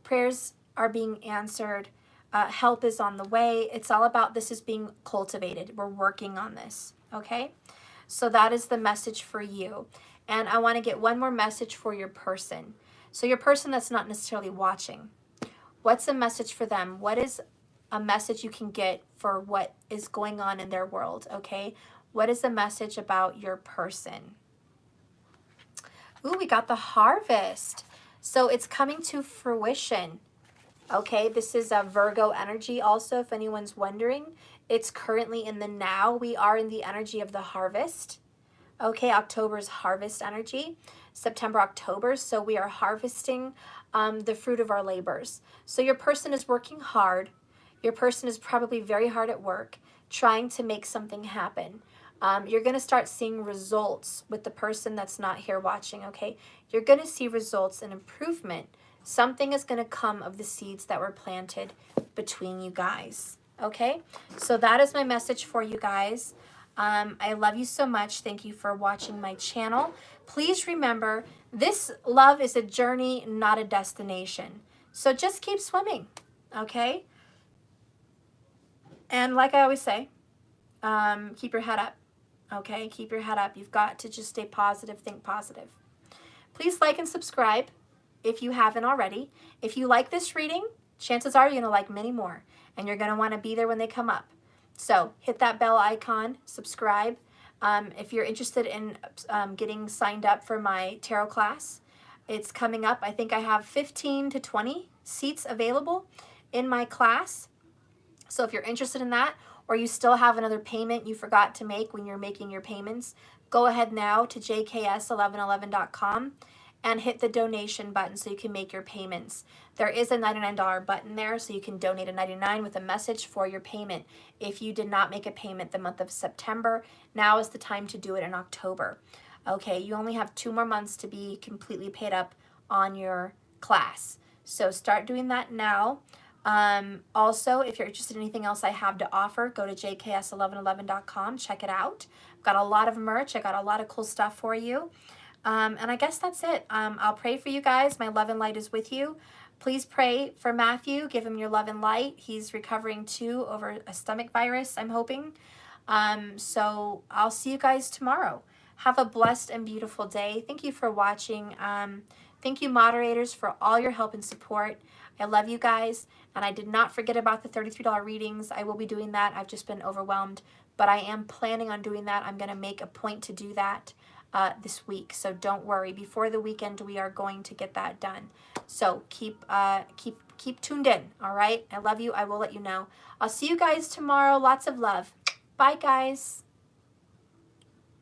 Prayers are being answered. Help is on the way. It's all about this is being cultivated. We're working on this. Okay? So that is the message for you. And I want to get one more message for your person. So your person that's not necessarily watching. What's a message for them? What is a message you can get for what is going on in their world? Okay? What is the message about your person? Ooh, we got the harvest. So it's coming to fruition. Okay, this is a Virgo energy also, if anyone's wondering. It's currently in the now. We are in the energy of the harvest. Okay, October's harvest energy. September, October. So we are harvesting the fruit of our labors. So your person is working hard. Your person is probably very hard at work, trying to make something happen. You're going to start seeing results with the person that's not here watching, okay? You're going to see results and improvement. Something is going to come of the seeds that were planted between you guys, okay? So that is my message for you guys. I love you so much. Thank you for watching my channel. Please remember, this love is a journey, not a destination. So just keep swimming, okay? And like I always say, keep your head up, okay? Keep your head up. You've got to just stay positive, think positive. Please like and subscribe if you haven't already. If you like this reading, chances are you're going to like many more, and you're going to want to be there when they come up. So hit that bell icon, subscribe. If you're interested in getting signed up for my tarot class, it's coming up. I think I have 15 to 20 seats available in my class. So if you're interested in that, or you still have another payment you forgot to make when you're making your payments, go ahead now to jks1111.com and hit the donation button so you can make your payments. There is a $99 button there, so you can donate a $99 with a message for your payment. If you did not make a payment the month of September, now is the time to do it in October. Okay, you only have 2 more months to be completely paid up on your class. So start doing that now. Also, if you're interested in anything else I have to offer, go to jks1111.com. Check it out. I've got a lot of merch. I got a lot of cool stuff for you. And I guess that's it. I'll pray for you guys. My love and light is with you. Please pray for Matthew. Give him your love and light. He's recovering too over a stomach virus, I'm hoping. So I'll see you guys tomorrow. Have a blessed and beautiful day. Thank you for watching. Thank you, moderators, for all your help and support. I love you guys. And I did not forget about the $33 readings. I will be doing that. I've just been overwhelmed. But I am planning on doing that. I'm going to make a point to do that this week. So don't worry. Before the weekend, we are going to get that done. So keep tuned in. All right. I love you. I will let you know. I'll see you guys tomorrow. Lots of love. Bye, guys.